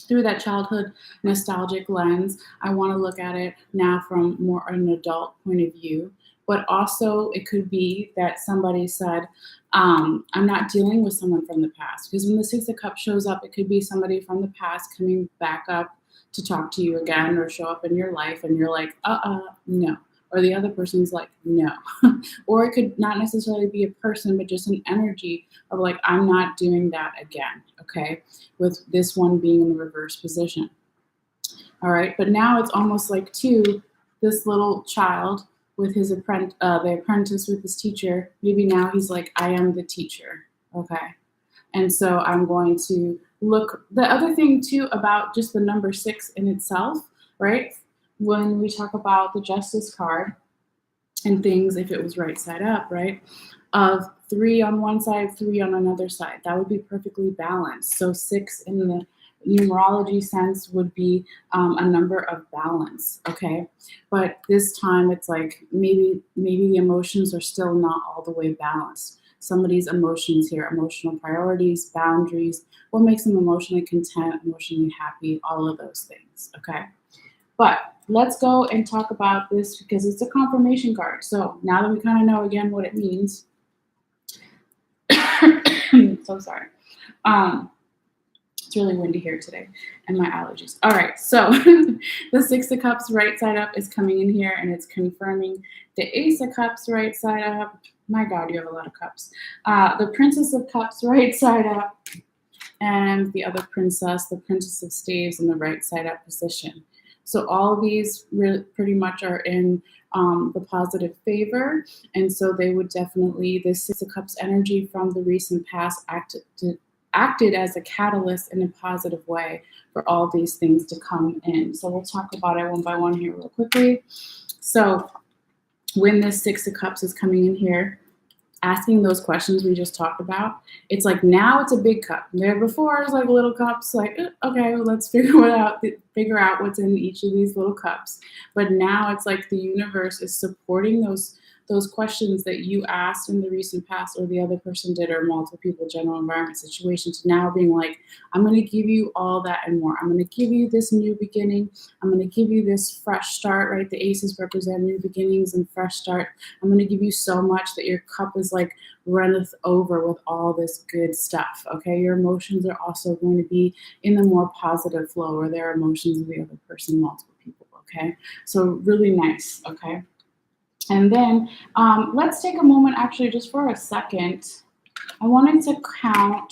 through that childhood nostalgic lens. I want to look at it now from more an adult point of view. But also it could be that somebody said, I'm not dealing with someone from the past. Because when the 6 of Cups shows up, it could be somebody from the past coming back up to talk to you again or show up in your life, and you're like, no. Or the other person's like, no. Or it could not necessarily be a person, but just an energy of like, I'm not doing that again, okay? With this one being in the reverse position. All right, but now it's almost like this little child with his the apprentice with his teacher, maybe now he's like, I am the teacher, okay? And so I'm going to look, the other thing too about just the number 6 in itself, right? When we talk about the Justice card and things, if it was right side up, right? Of 3 on one side, 3 on another side, that would be perfectly balanced. So 6 in the numerology sense would be a number of balance, okay? But this time it's like maybe the emotions are still not all the way balanced. Somebody's emotions here, emotional priorities, boundaries, what makes them emotionally content, emotionally happy, all of those things, okay? But let's go and talk about this because it's a confirmation card. So now that we kind of know again what it means, so sorry. It's really windy here today and my allergies. All right, so the 6 of Cups right side up is coming in here and it's confirming the Ace of Cups right side up. My God, you have a lot of cups. The Princess of Cups right side up, and the other princess, the Princess of Staves, in the right side up position. So all of these pretty much are in the positive favor. And so they would definitely, the 6 of Cups energy from the recent past acted as a catalyst in a positive way for all these things to come in. So we'll talk about it one by one here real quickly. So when this 6 of Cups is coming in here, asking those questions we just talked about, it's like now it's a big cup. There before it was like little cups, like, okay, well, let's figure out what's in each of these little cups. But now it's like the universe is supporting those questions that you asked in the recent past, or the other person did, or multiple people, general environment situations, now being like, I'm going to give you all that and more. I'm going to give you this new beginning. I'm going to give you this fresh start, right? The aces represent new beginnings and fresh start. I'm going to give you so much that your cup is like runneth over with all this good stuff, okay? Your emotions are also going to be in the more positive flow, or their emotions of the other person, multiple people, okay? So really nice, okay? And then let's take a moment actually just for a second. I wanted to count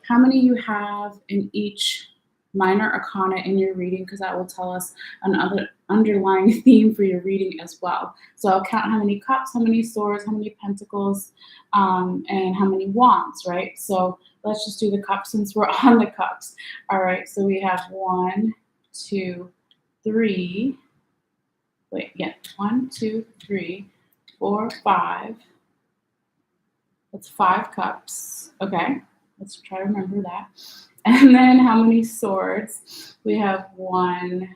how many you have in each minor arcana in your reading, because that will tell us another underlying theme for your reading as well. So I'll count how many cups, how many swords, how many pentacles, and how many wands, right? So let's just do the cups since we're on the cups. All right, so we have 1, 2, 3. Wait, yeah, 1, 2, 3, 4, 5. That's 5 cups. Okay, let's try to remember that. And then how many swords? We have 1.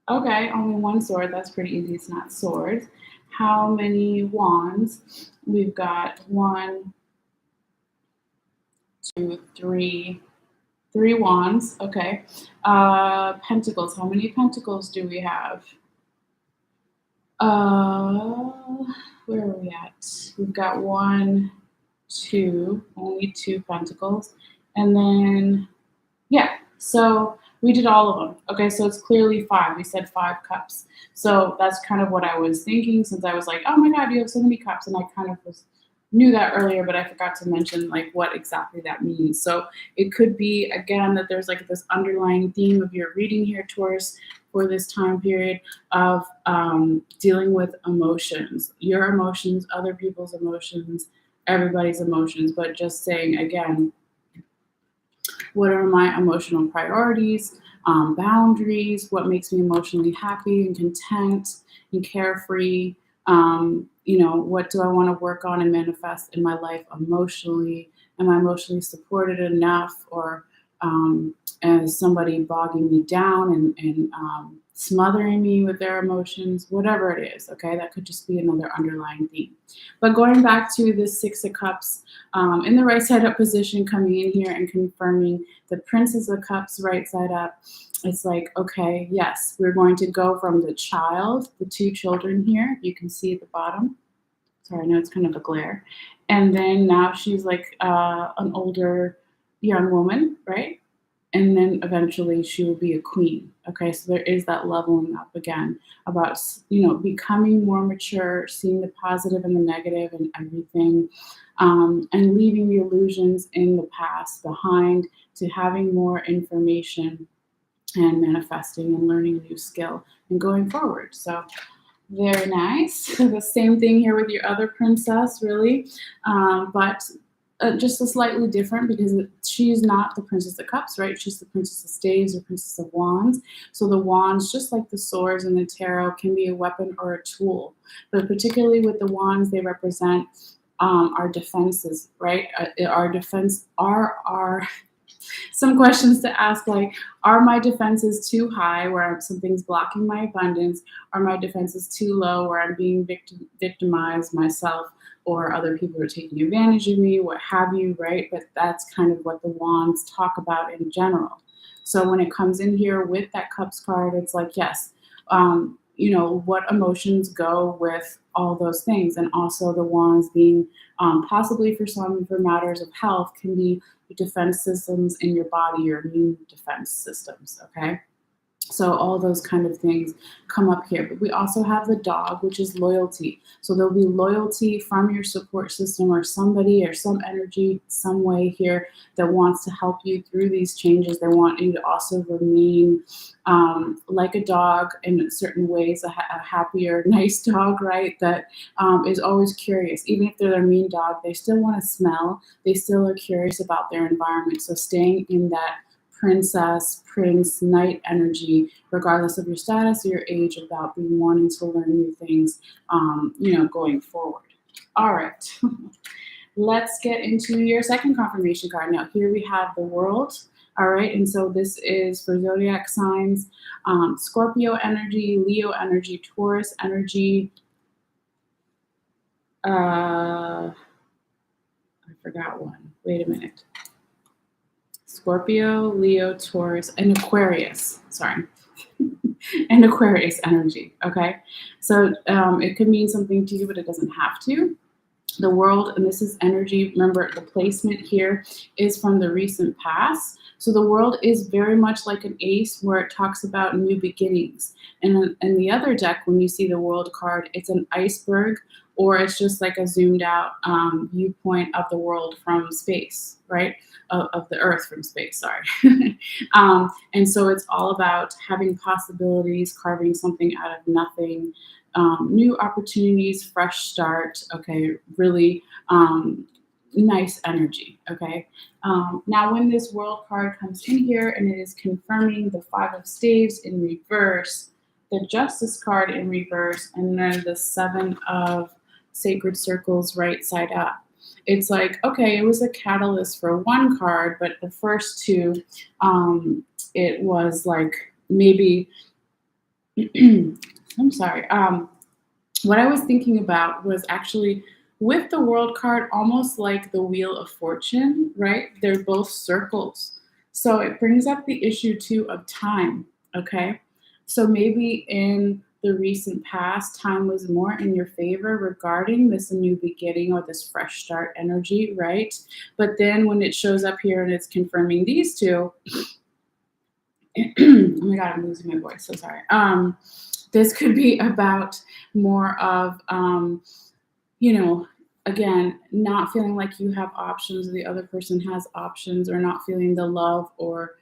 Okay, only 1 sword. That's pretty easy. It's not swords. How many wands? We've got 1, 2, 3. 3 wands. Okay. Pentacles. How many pentacles do we have? Where are we at? We've got 1, 2, only 2 pentacles. And then, yeah, so we did all of them. Okay, so it's clearly 5. We said 5 cups. So that's kind of what I was thinking, since I was like, oh my God, you have so many cups. And I kind of knew that earlier, but I forgot to mention like what exactly that means. So it could be, again, that there's like this underlying theme of your reading here, Taurus, for this time period of dealing with emotions, your emotions, other people's emotions, everybody's emotions, but just saying, again, what are my emotional priorities, boundaries, what makes me emotionally happy and content and carefree, what do I want to work on and manifest in my life emotionally? Am I emotionally supported enough, or is somebody bogging me down and smothering me with their emotions? Whatever it is, okay? That could just be another underlying theme. But going back to the 6 of Cups, in the right side up position, coming in here and confirming the Princess of Cups right side up, it's like, okay, yes, we're going to go from the child, the 2 children here. You can see at the bottom. Sorry, I know it's kind of a glare. And then now she's like an older young woman, right? And then eventually she will be a queen. Okay, so there is that leveling up again about, becoming more mature, seeing the positive and the negative and everything, and leaving the illusions in the past behind to having more information and manifesting and learning a new skill and going forward. So very nice. The same thing here with your other princess, really, but just a slightly different, because she's not the Princess of Cups, right? She's the Princess of Staves or Princess of Wands. So the wands, just like the swords in the tarot, can be a weapon or a tool. But particularly with the wands, they represent our defenses, right? Our defense are our some questions to ask, like, are my defenses too high where something's blocking my abundance? Are my defenses too low where I'm being victimized myself, or other people are taking advantage of me, what have you, right? But that's kind of what the wands talk about in general. So when it comes in here with that Cups card, it's like, yes, what emotions go with all those things. And also the wands being possibly for some, for matters of health, can be defense systems in your body, your immune defense systems, okay? So all those kind of things come up here. But we also have the dog, which is loyalty. So there'll be loyalty from your support system, or somebody or some energy, some way here that wants to help you through these changes. They want you to also remain like a dog in certain ways, a happier, nice dog, right? That is always curious. Even if they're their mean dog, they still want to smell. They still are curious about their environment. So staying in that princess, prince, knight energy, regardless of your status or your age, about being wanting to learn new things, going forward. All right, let's get into your second confirmation card. Now, here we have the World. All right, and so this is for zodiac signs: Scorpio energy, Leo energy, Taurus energy. I forgot one. Wait a minute. Scorpio, Leo, Taurus, and Aquarius. Sorry. And Aquarius energy, okay? So it could mean something to you, but it doesn't have to. The World, and this is energy. Remember, the placement here is from the recent past. So the World is very much like an ace, where it talks about new beginnings. And in the other deck, when you see the World card, it's an iceberg or it's just like a zoomed out viewpoint of the world from space, right? Of the earth from space, sorry. And so it's all about having possibilities, carving something out of nothing, new opportunities, fresh start, okay, really nice energy, okay? Now, when this world card comes in here and it is confirming the Five of Staves in reverse, the Justice card in reverse, and then the Seven of Sacred Circles right side up. It's like, okay, it was a catalyst for one card, but the first two, it was like maybe, I'm sorry, what I was thinking about was actually with the World card, almost like the Wheel of Fortune, right? They're both circles. So it brings up the issue too of time, okay? So maybe in the recent past, time was more in your favor regarding this new beginning or this fresh start energy, right? But then when it shows up here and it's confirming these two, oh my God, I'm losing my voice, so sorry. This could be about more of, again, not feeling like you have options, or the other person has options, or not feeling the love or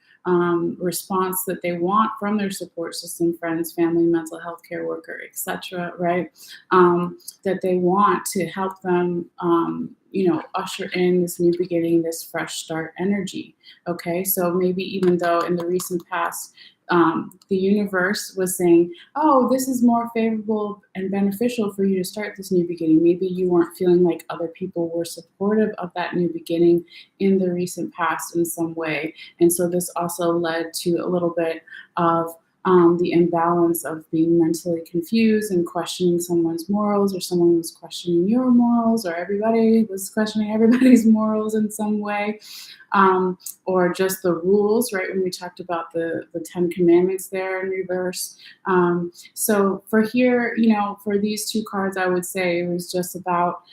response that they want from their support system, friends, family, mental health care worker, etc., right? That they want to help them, usher in this new beginning, this fresh start energy. Okay, so maybe even though in the recent past, the universe was saying, oh, this is more favorable and beneficial for you to start this new beginning. Maybe you weren't feeling like other people were supportive of that new beginning in the recent past in some way. And so this also led to a little bit of the imbalance of being mentally confused and questioning someone's morals, or someone was questioning your morals, or everybody was questioning everybody's morals in some way. Or just the rules, right? When we talked about the 10 commandments there in reverse. So for here, for these two cards, I would say it was just about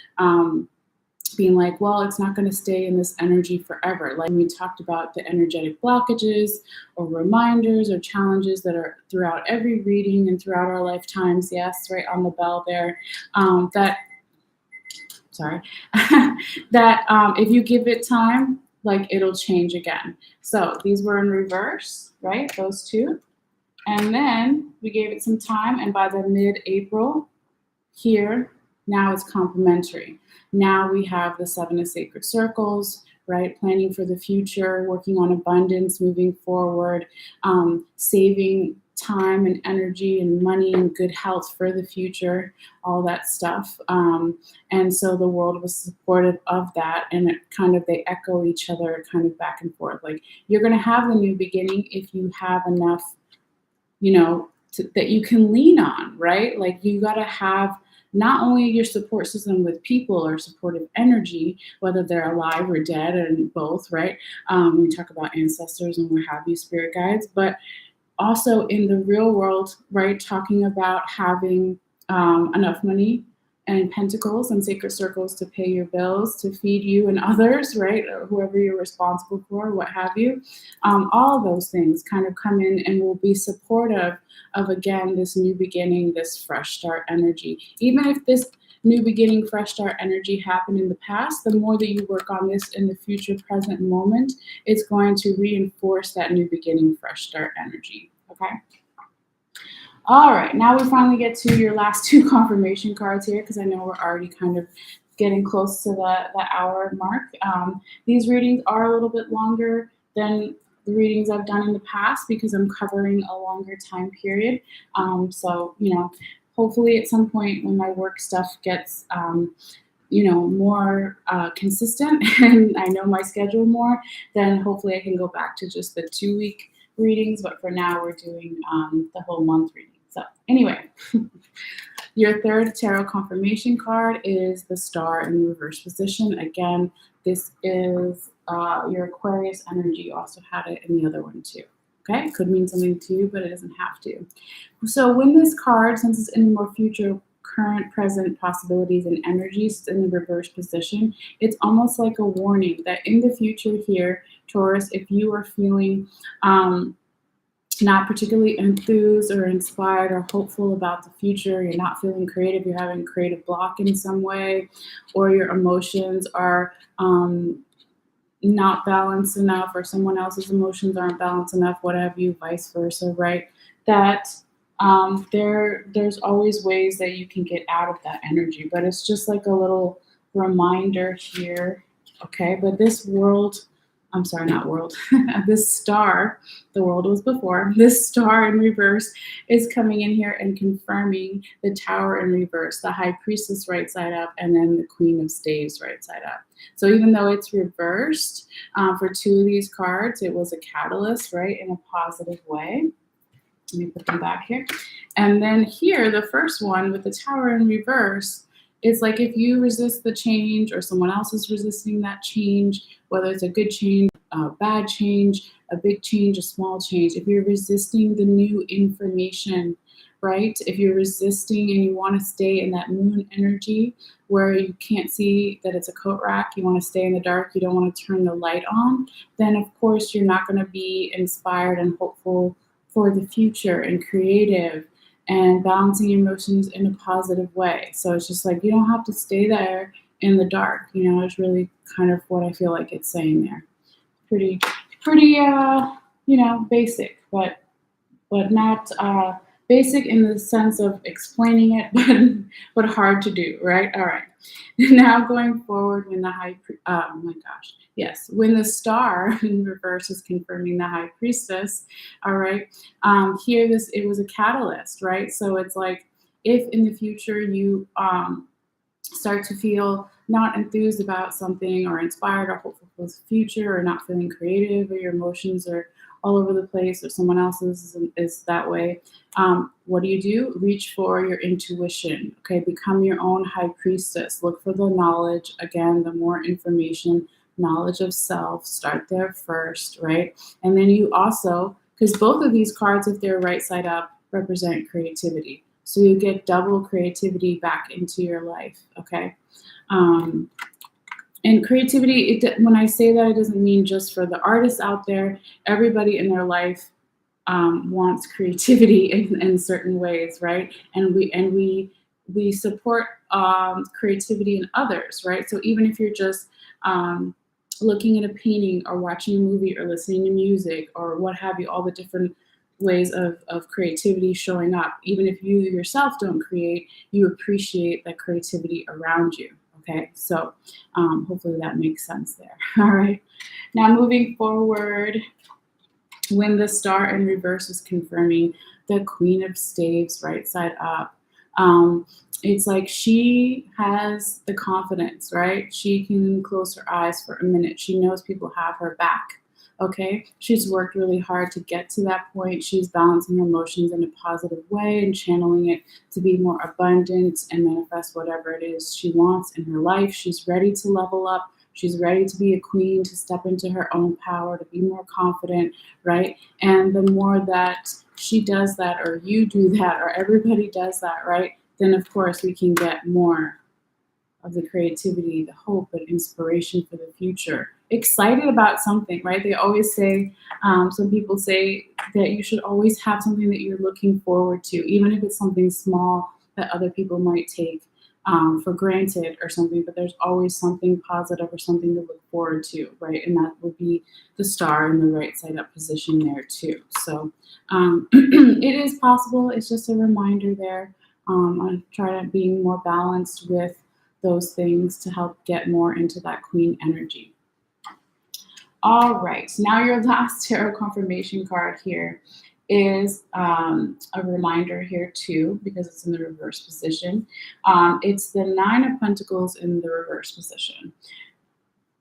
being like, well, it's not going to stay in this energy forever. Like we talked about the energetic blockages or reminders or challenges that are throughout every reading and throughout our lifetimes. Yes, right on the bell there. That if you give it time, like it'll change again. So these were in reverse, right? Those two. And then we gave it some time, and by the mid-April here, now it's complementary. Now we have the Seven of Sacred Circles, right? Planning for the future, working on abundance, moving forward, saving time and energy and money and good health for the future, all that stuff. And so the world was supportive of that, and they echo each other kind of back and forth. Like you're going to have the new beginning if you have enough, that you can lean on, right? Like you got to have not only your support system with people or supportive energy, whether they're alive or dead, and both, right? We talk about ancestors and what have you, spirit guides, but also in the real world, right? Talking about having enough money and pentacles and sacred circles to pay your bills, to feed you and others, right? Or whoever you're responsible for, what have you. All of those things kind of come in and will be supportive of, again, this new beginning, this fresh start energy. Even if this new beginning, fresh start energy happened in the past, the more that you work on this in the future, present moment, it's going to reinforce that new beginning, fresh start energy, okay? All right, now we finally get to your last two confirmation cards here, because I know we're already kind of getting close to the hour mark. These readings are a little bit longer than the readings I've done in the past because I'm covering a longer time period. So, hopefully at some point when my work stuff gets more consistent and I know my schedule more, then hopefully I can go back to just the 2-week readings. But for now, we're doing the whole month reading. So anyway, your third tarot confirmation card is the Star in reverse position. Again, this is your Aquarius energy. You also had it in the other one too. Okay, it could mean something to you, but it doesn't have to. So when this card, since it's in more future, current, present possibilities and energies in the reverse position, it's almost like a warning that in the future here, Taurus, if you are feeling not particularly enthused or inspired or hopeful about the future. You're not feeling creative. You're having creative block in some way, or your emotions are not balanced enough, or someone else's emotions aren't balanced enough, what have you, vice versa, right? That there's always ways that you can get out of that energy, but it's just like a little reminder here, okay? But this world, I'm sorry, not world, this star, the world was before, this star in reverse is coming in here and confirming the Tower in reverse, the High Priestess right side up, and then the Queen of Staves right side up. So even though it's reversed for two of these cards, it was a catalyst, right, in a positive way. Let me put them back here. And then here, the first one with the Tower in reverse, is like if you resist the change or someone else is resisting that change, whether it's a good change, a bad change, a big change, a small change, if you're resisting the new information, right? If you're resisting and you want to stay in that moon energy where you can't see that it's a coat rack, you want to stay in the dark, you don't want to turn the light on, then of course you're not going to be inspired and hopeful for the future and creative and balancing emotions in a positive way. So it's just like you don't have to stay there in the dark. You know, it's really kind of what I feel like it's saying there. Pretty, basic, but not basic in the sense of explaining it, but hard to do, right? All right. Now going forward, when the when the star in reverse is confirming the High Priestess, all right. Here, it was a catalyst, right? So it's like if in the future you start to feel not enthused about something or inspired or hopeful for the future or not feeling creative or your emotions are all over the place or someone else's is that way, what do? Reach for your intuition, okay? Become your own High Priestess. Look for the knowledge. Again, the more information, knowledge of self, start there first, right? And then you also, because both of these cards, if they're right side up, represent creativity. So you get double creativity back into your life, okay? And creativity, when I say that, it doesn't mean just for the artists out there. Everybody in their life wants creativity in certain ways, right? And we support creativity in others, right? So even if you're just looking at a painting or watching a movie or listening to music or what have you, all the different ways of creativity showing up, even if you yourself don't create, you appreciate that creativity around you. Okay, so hopefully that makes sense there. All right, now moving forward, when the star in reverse is confirming the Queen of Staves right side up, it's like she has the confidence, right? She can close her eyes for a minute. She knows people have her back. Okay, she's worked really hard to get to that point. She's balancing her emotions in a positive way and channeling it to be more abundant and manifest whatever it is she wants in her life. She's ready to level up. She's ready to be a queen, to step into her own power, to be more confident, right? And the more that she does that, or you do that, or everybody does that, right? Then of course we can get more of the creativity, the hope, and inspiration for the future. Excited about something, right? They always say, some people say that you should always have something that you're looking forward to, even if it's something small that other people might take for granted or something, but there's always something positive or something to look forward to, right? And that would be the star in the right side up position there too. So it is possible. It's just a reminder there. I try to be more balanced with those things to help get more into that queen energy. All right, now your last tarot confirmation card here is a reminder here too, because it's in the reverse position. It's the Nine of Pentacles in the reverse position.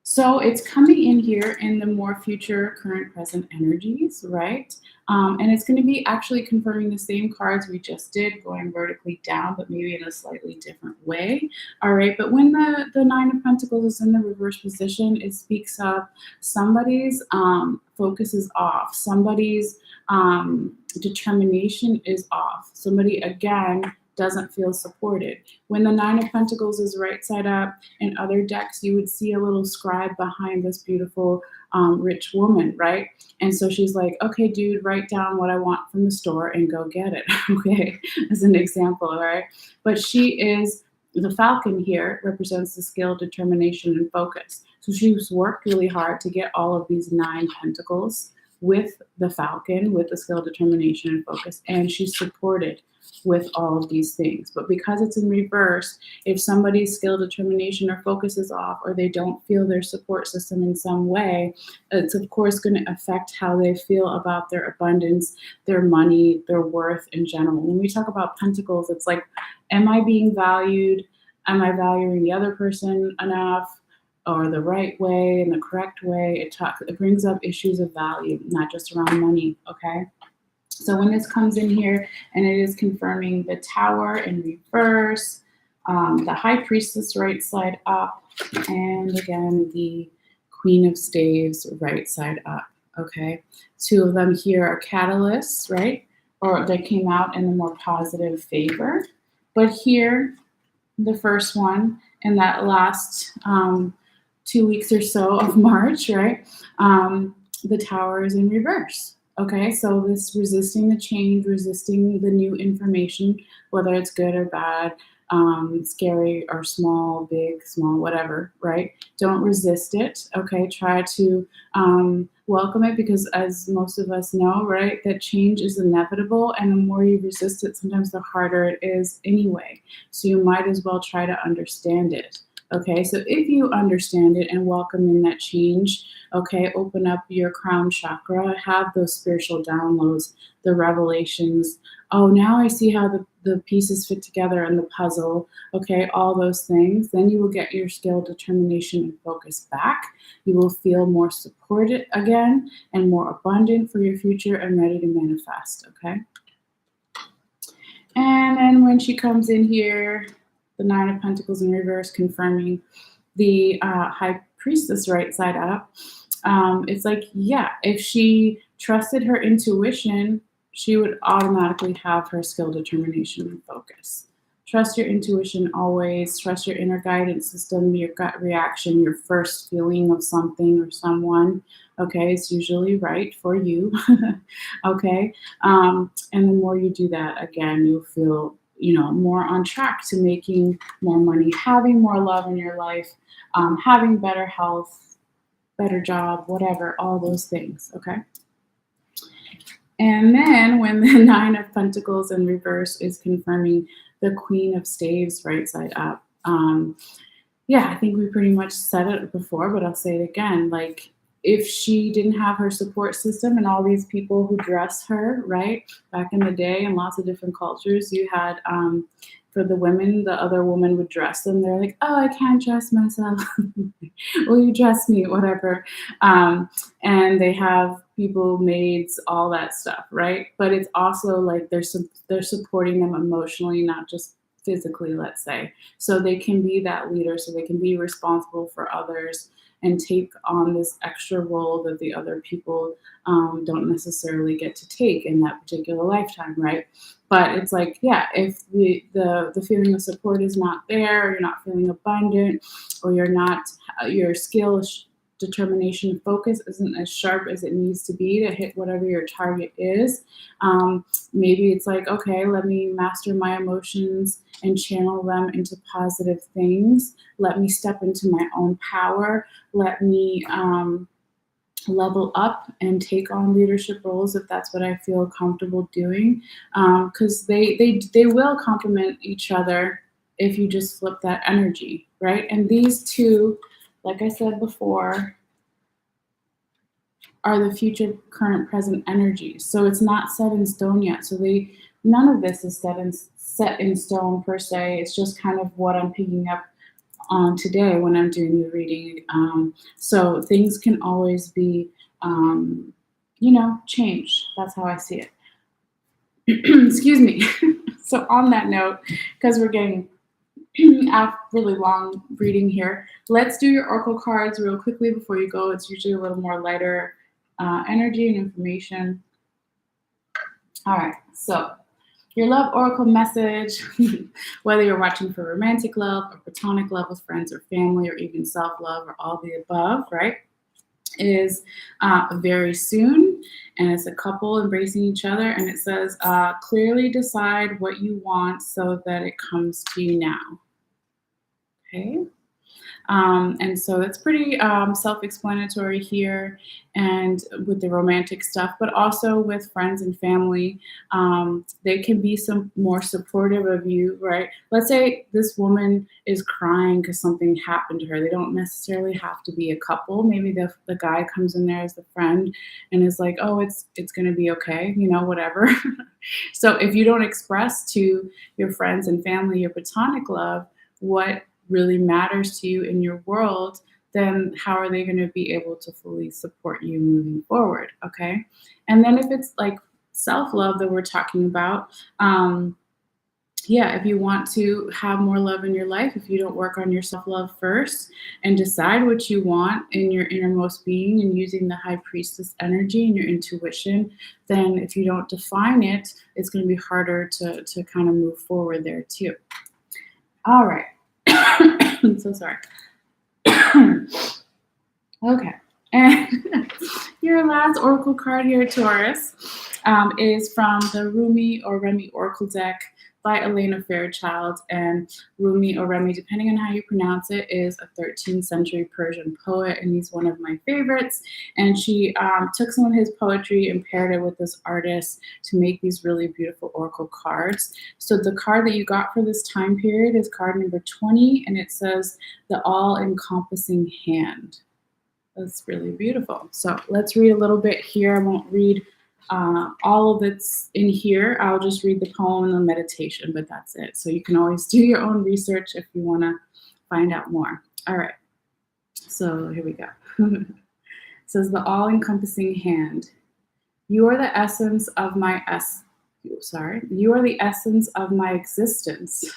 So it's coming in here in the more future, current, present energies, right? And it's going to be actually confirming the same cards we just did, going vertically down, but maybe in a slightly different way. All right, but when the Nine of Pentacles is in the reverse position, it speaks of somebody's focus is off. Somebody's determination is off. Somebody, again, doesn't feel supported. When the Nine of Pentacles is right side up in other decks, you would see a little scribe behind this beautiful rich woman, right? And so she's like, okay, dude, write down what I want from the store and go get it. Okay, as an example, right? But she is the falcon here, represents the skill, determination, and focus. So she's worked really hard to get all of these 9 pentacles with the falcon, with the skill, determination, and focus, and she's supported with all of these things. But because it's in reverse, if somebody's skill, determination, or focus is off, or they don't feel their support system in some way, it's of course going to affect how they feel about their abundance, their money, their worth in general. When we talk about pentacles, it's like, am I being valued? Am I valuing the other person enough? Or the right way and the correct way? It brings up issues of value, not just around money, okay? So when this comes in here and it is confirming the Tower in reverse, the High Priestess right side up, and again, the Queen of Staves right side up, okay? 2 of them here are catalysts, right? Or they came out in the more positive favor. But here, the first one in that last 2 weeks or so of March, right? The Tower is in reverse. Okay, so this resisting the change, resisting the new information, whether it's good or bad, scary or small, big, small, whatever, right? Don't resist it. Okay, try to welcome it, because as most of us know, right, that change is inevitable, and the more you resist it, sometimes the harder it is anyway. So you might as well try to understand it. Okay, so if you understand it and welcome in that change, okay, open up your crown chakra, have those spiritual downloads, the revelations. Oh, now I see how the pieces fit together in the puzzle. Okay, all those things. Then you will get your skill, determination, and focus back. You will feel more supported again and more abundant for your future and ready to manifest, okay? And then when she comes in here, the 9 of Pentacles in reverse, confirming the High Priestess right side up. It's like, yeah, if she trusted her intuition, she would automatically have her skill, determination, and focus. Trust your intuition always. Trust your inner guidance system, your gut reaction, your first feeling of something or someone. Okay, it's usually right for you. Okay, and the more you do that, again, you'll feel, more on track to making more money, having more love in your life, having better health, better job, whatever, all those things, okay? And then when the 9 of Pentacles in reverse is confirming the Queen of Staves right side up, yeah, I think we pretty much said it before, but I'll say it again. Like, if she didn't have her support system and all these people who dress her, right, back in the day in lots of different cultures, you had, for the women, the other woman would dress them. They're like, oh, I can't dress myself. Will you dress me? Whatever. And they have people, maids, all that stuff, right? But it's also like they're supporting them emotionally, not just physically, let's say. So they can be that leader, so they can be responsible for others and take on this extra role that the other people don't necessarily get to take in that particular lifetime, right? But it's like, yeah, if the feeling of support is not there, or you're not feeling abundant, or your skill, determination, focus isn't as sharp as it needs to be to hit whatever your target is, maybe it's like, okay, let me master my emotions and channel them into positive things. Let me step into my own power. Let me level up and take on leadership roles if that's what I feel comfortable doing, because they will complement each other if you just flip that energy, right? And these two, like I said before, are the future, current, present energies. So it's not set in stone yet. So none of this is set in stone per se. It's just kind of what I'm picking up on today when I'm doing the reading. So things can always be, changed. That's how I see it. Excuse me. So on that note, because we're getting really long reading here, let's do your oracle cards real quickly before you go. It's usually a little more lighter energy and information. All right, so Your love oracle message, whether you're watching for romantic love or platonic love with friends or family or even self-love or all the above, right? Is very soon, and it's a couple embracing each other, and it says clearly decide what you want so that it comes to you now. Okay. And so that's pretty self-explanatory here, and with the romantic stuff, but also with friends and family, they can be some more supportive of you, right? Let's say this woman is crying because something happened to her. They don't necessarily have to be a couple. Maybe the guy comes in there as the friend and is like, "Oh, it's going to be okay," whatever. So if you don't express to your friends and family your platonic love, what really matters to you in your world, then how are they going to be able to fully support you moving forward? Okay. And then if it's like self love that we're talking about, yeah, if you want to have more love in your life, if you don't work on your self love first and decide what you want in your innermost being and using the high priestess energy and your intuition, then if you don't define it, it's going to be harder to kind of move forward there too. All right. I'm so sorry. Okay. And your last oracle card here, Taurus, is from the Rumi or Remi Oracle deck by Elena Fairchild. And Rumi or Remi, depending on how you pronounce it, is a 13th century Persian poet, and he's one of my favorites. And she took some of his poetry and paired it with this artist to make these really beautiful oracle cards. So the card that you got for this time period is card number 20, and it says the all-encompassing hand. That's really beautiful. So let's read a little bit here. I won't read all of it's in here. I'll just read the poem and the meditation, but that's it. So you can always do your own research if you want to find out more. All right. So here we go. It says the all-encompassing hand. You are the essence of my You are the essence of my existence.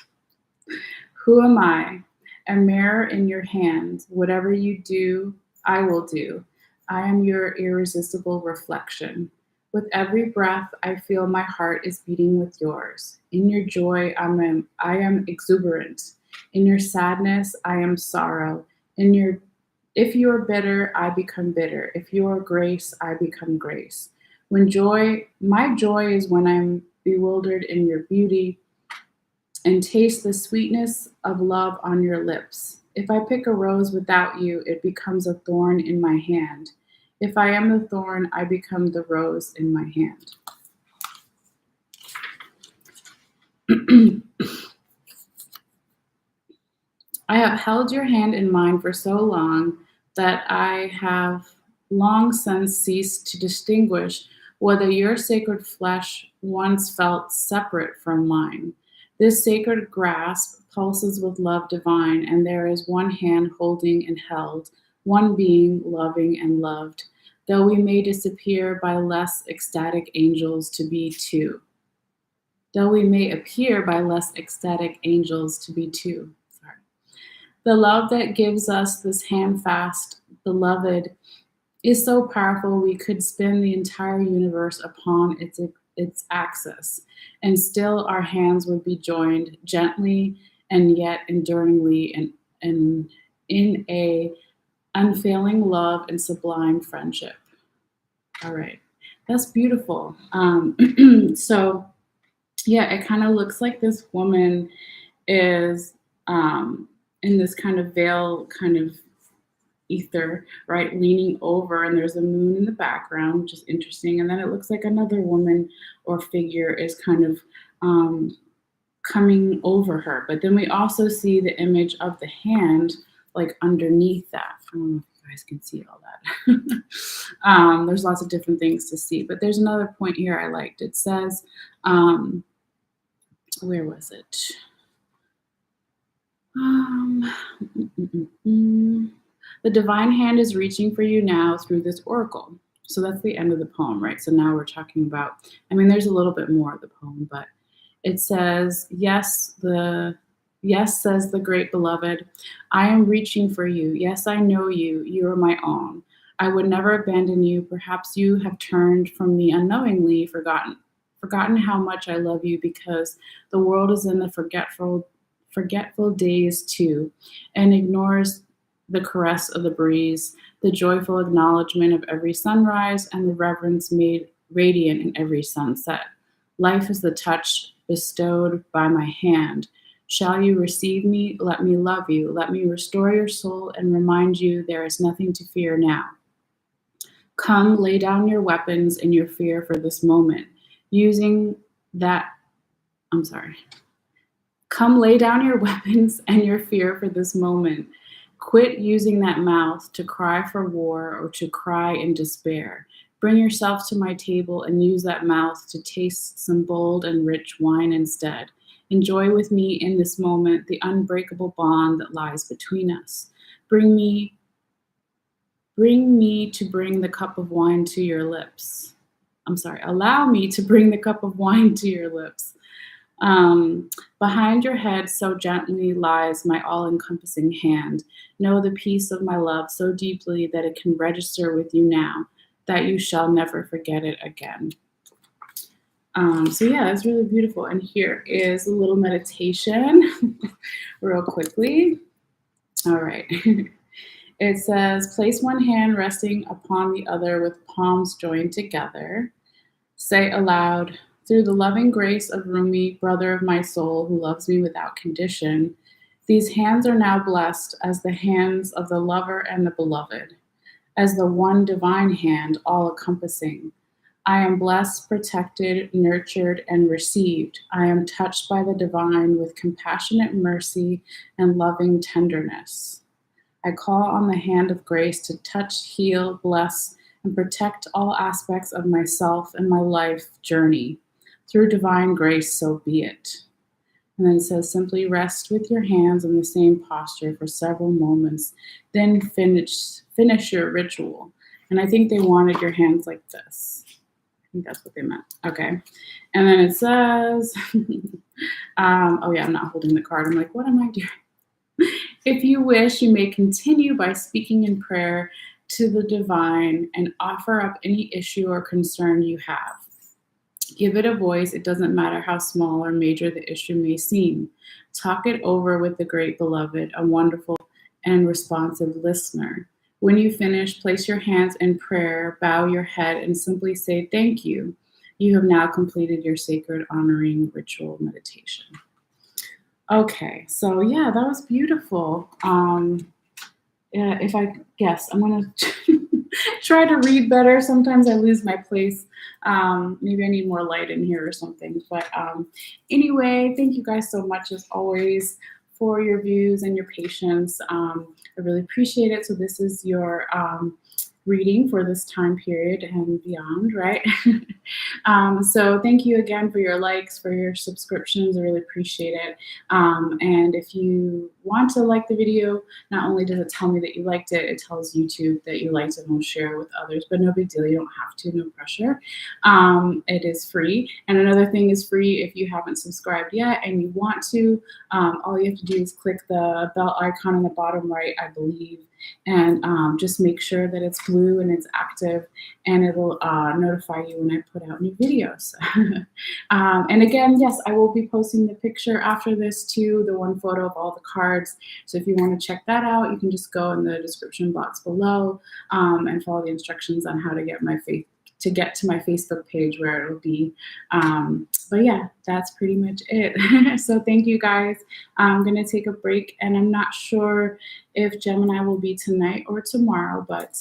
Who am I? A mirror in your hand. Whatever you do, I will do. I am your irresistible reflection. With every breath, I feel my heart is beating with yours. In your joy, I am exuberant. In your sadness, I am sorrow. If you are bitter, I become bitter. If you are grace, I become grace. My joy is when I'm bewildered in your beauty and taste the sweetness of love on your lips. If I pick a rose without you, it becomes a thorn in my hand. If I am the thorn, I become the rose in my hand. I have held your hand in mine for so long that I have long since ceased to distinguish whether your sacred flesh once felt separate from mine. This sacred grasp pulses with love divine, and there is one hand holding and held, one being loving and loved, though we may disappear by less ecstatic angels to be two. Though we may appear by less ecstatic angels to be two. Sorry. The love that gives us this handfast, beloved, is so powerful we could spin the entire universe upon its axis, and still our hands would be joined gently and yet enduringly and in a unfailing love and sublime friendship. All right, that's beautiful. So yeah, it kind of looks like this woman is in this kind of veil, kind of ether, right, leaning over, and there's a moon in the background, which is interesting. And then it looks like another woman or figure is kind of coming over her. But then we also see the image of the hand like underneath that. I don't know if you guys can see all that. There's lots of different things to see, but there's another point here I liked. It says, where was it? The divine hand is reaching for you now through this oracle. So that's the end of the poem, right? So now we're talking about, there's a little bit more of the poem, but it says, yes, says the great beloved, I am reaching for you. Yes, I know you. You are my own. I would never abandon you. Perhaps you have turned from me unknowingly, forgotten how much I love you because the world is in the forgetful days too, and ignores the caress of the breeze, the joyful acknowledgement of every sunrise, and the reverence made radiant in every sunset. Life is the touch bestowed by my hand. Shall you receive me? Let me love you. Let me restore your soul and remind you there is nothing to fear now. Come, lay down your weapons and your fear for this moment. Using that, I'm sorry. Come, lay down your weapons and your fear for this moment. Quit using that mouth to cry for war or to cry in despair. Bring yourself to my table and use that mouth to taste some bold and rich wine instead. Enjoy with me in this moment the unbreakable bond that lies between us. Bring me to bring the cup of wine to your lips. I'm sorry, allow me to bring the cup of wine to your lips. Behind your head so gently lies my all-encompassing hand. Know the peace of my love so deeply that it can register with you now, that you shall never forget it again. So yeah, it's really beautiful. And here is a little meditation real quickly. All right. It says, place one hand resting upon the other with palms joined together. Say aloud, through the loving grace of Rumi, brother of my soul, who loves me without condition, these hands are now blessed as the hands of the lover and the beloved, as the one divine hand, all-encompassing. I am blessed, protected, nurtured, and received. I am touched by the divine with compassionate mercy and loving tenderness. I call on the hand of grace to touch, heal, bless, and protect all aspects of myself and my life journey. Through divine grace, so be it. And then it says, simply rest with your hands in the same posture for several moments, then finish your ritual. And I think they wanted your hands like this. I think that's what they meant. Okay. And then it says, oh yeah, I'm not holding the card. I'm like, what am I doing? If you wish, you may continue by speaking in prayer to the divine and offer up any issue or concern you have. Give it a voice. It doesn't matter how small or major the issue may seem. Talk it over with the great beloved, a wonderful and responsive listener. When you finish, place your hands in prayer, bow your head, and simply say, thank you. You have now completed your sacred honoring ritual meditation. Okay, so yeah, that was beautiful. If I guess, I'm going to try to read better. Sometimes I lose my place. Maybe I need more light in here or something. But anyway, thank you guys so much, as always, for your views and your patience. I really appreciate it. So this is your reading for this time period and beyond, right? So thank you again for your likes, for your subscriptions. I really appreciate it. And if you want to like the video, not only does it tell me that you liked it, it tells YouTube that you liked it and will share it with others, but no big deal. You don't have to, no pressure. It is free. And another thing is free if you haven't subscribed yet and you want to. All you have to do is click the bell icon in the bottom right, I believe, and just make sure that it's blue and it's active, and it'll notify you when I put out new videos. And again, yes, I will be posting the picture after this too, the one photo of all the cards. So if you want to check that out, you can just go in the description box below and follow the instructions on how to get to my Facebook page where it'll be. But yeah, that's pretty much it. So thank you guys. I'm going to take a break, and I'm not sure if Gemini will be tonight or tomorrow, but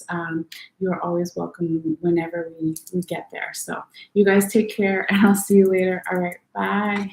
you're always welcome whenever we get there. So you guys take care, and I'll see you later. All right, bye.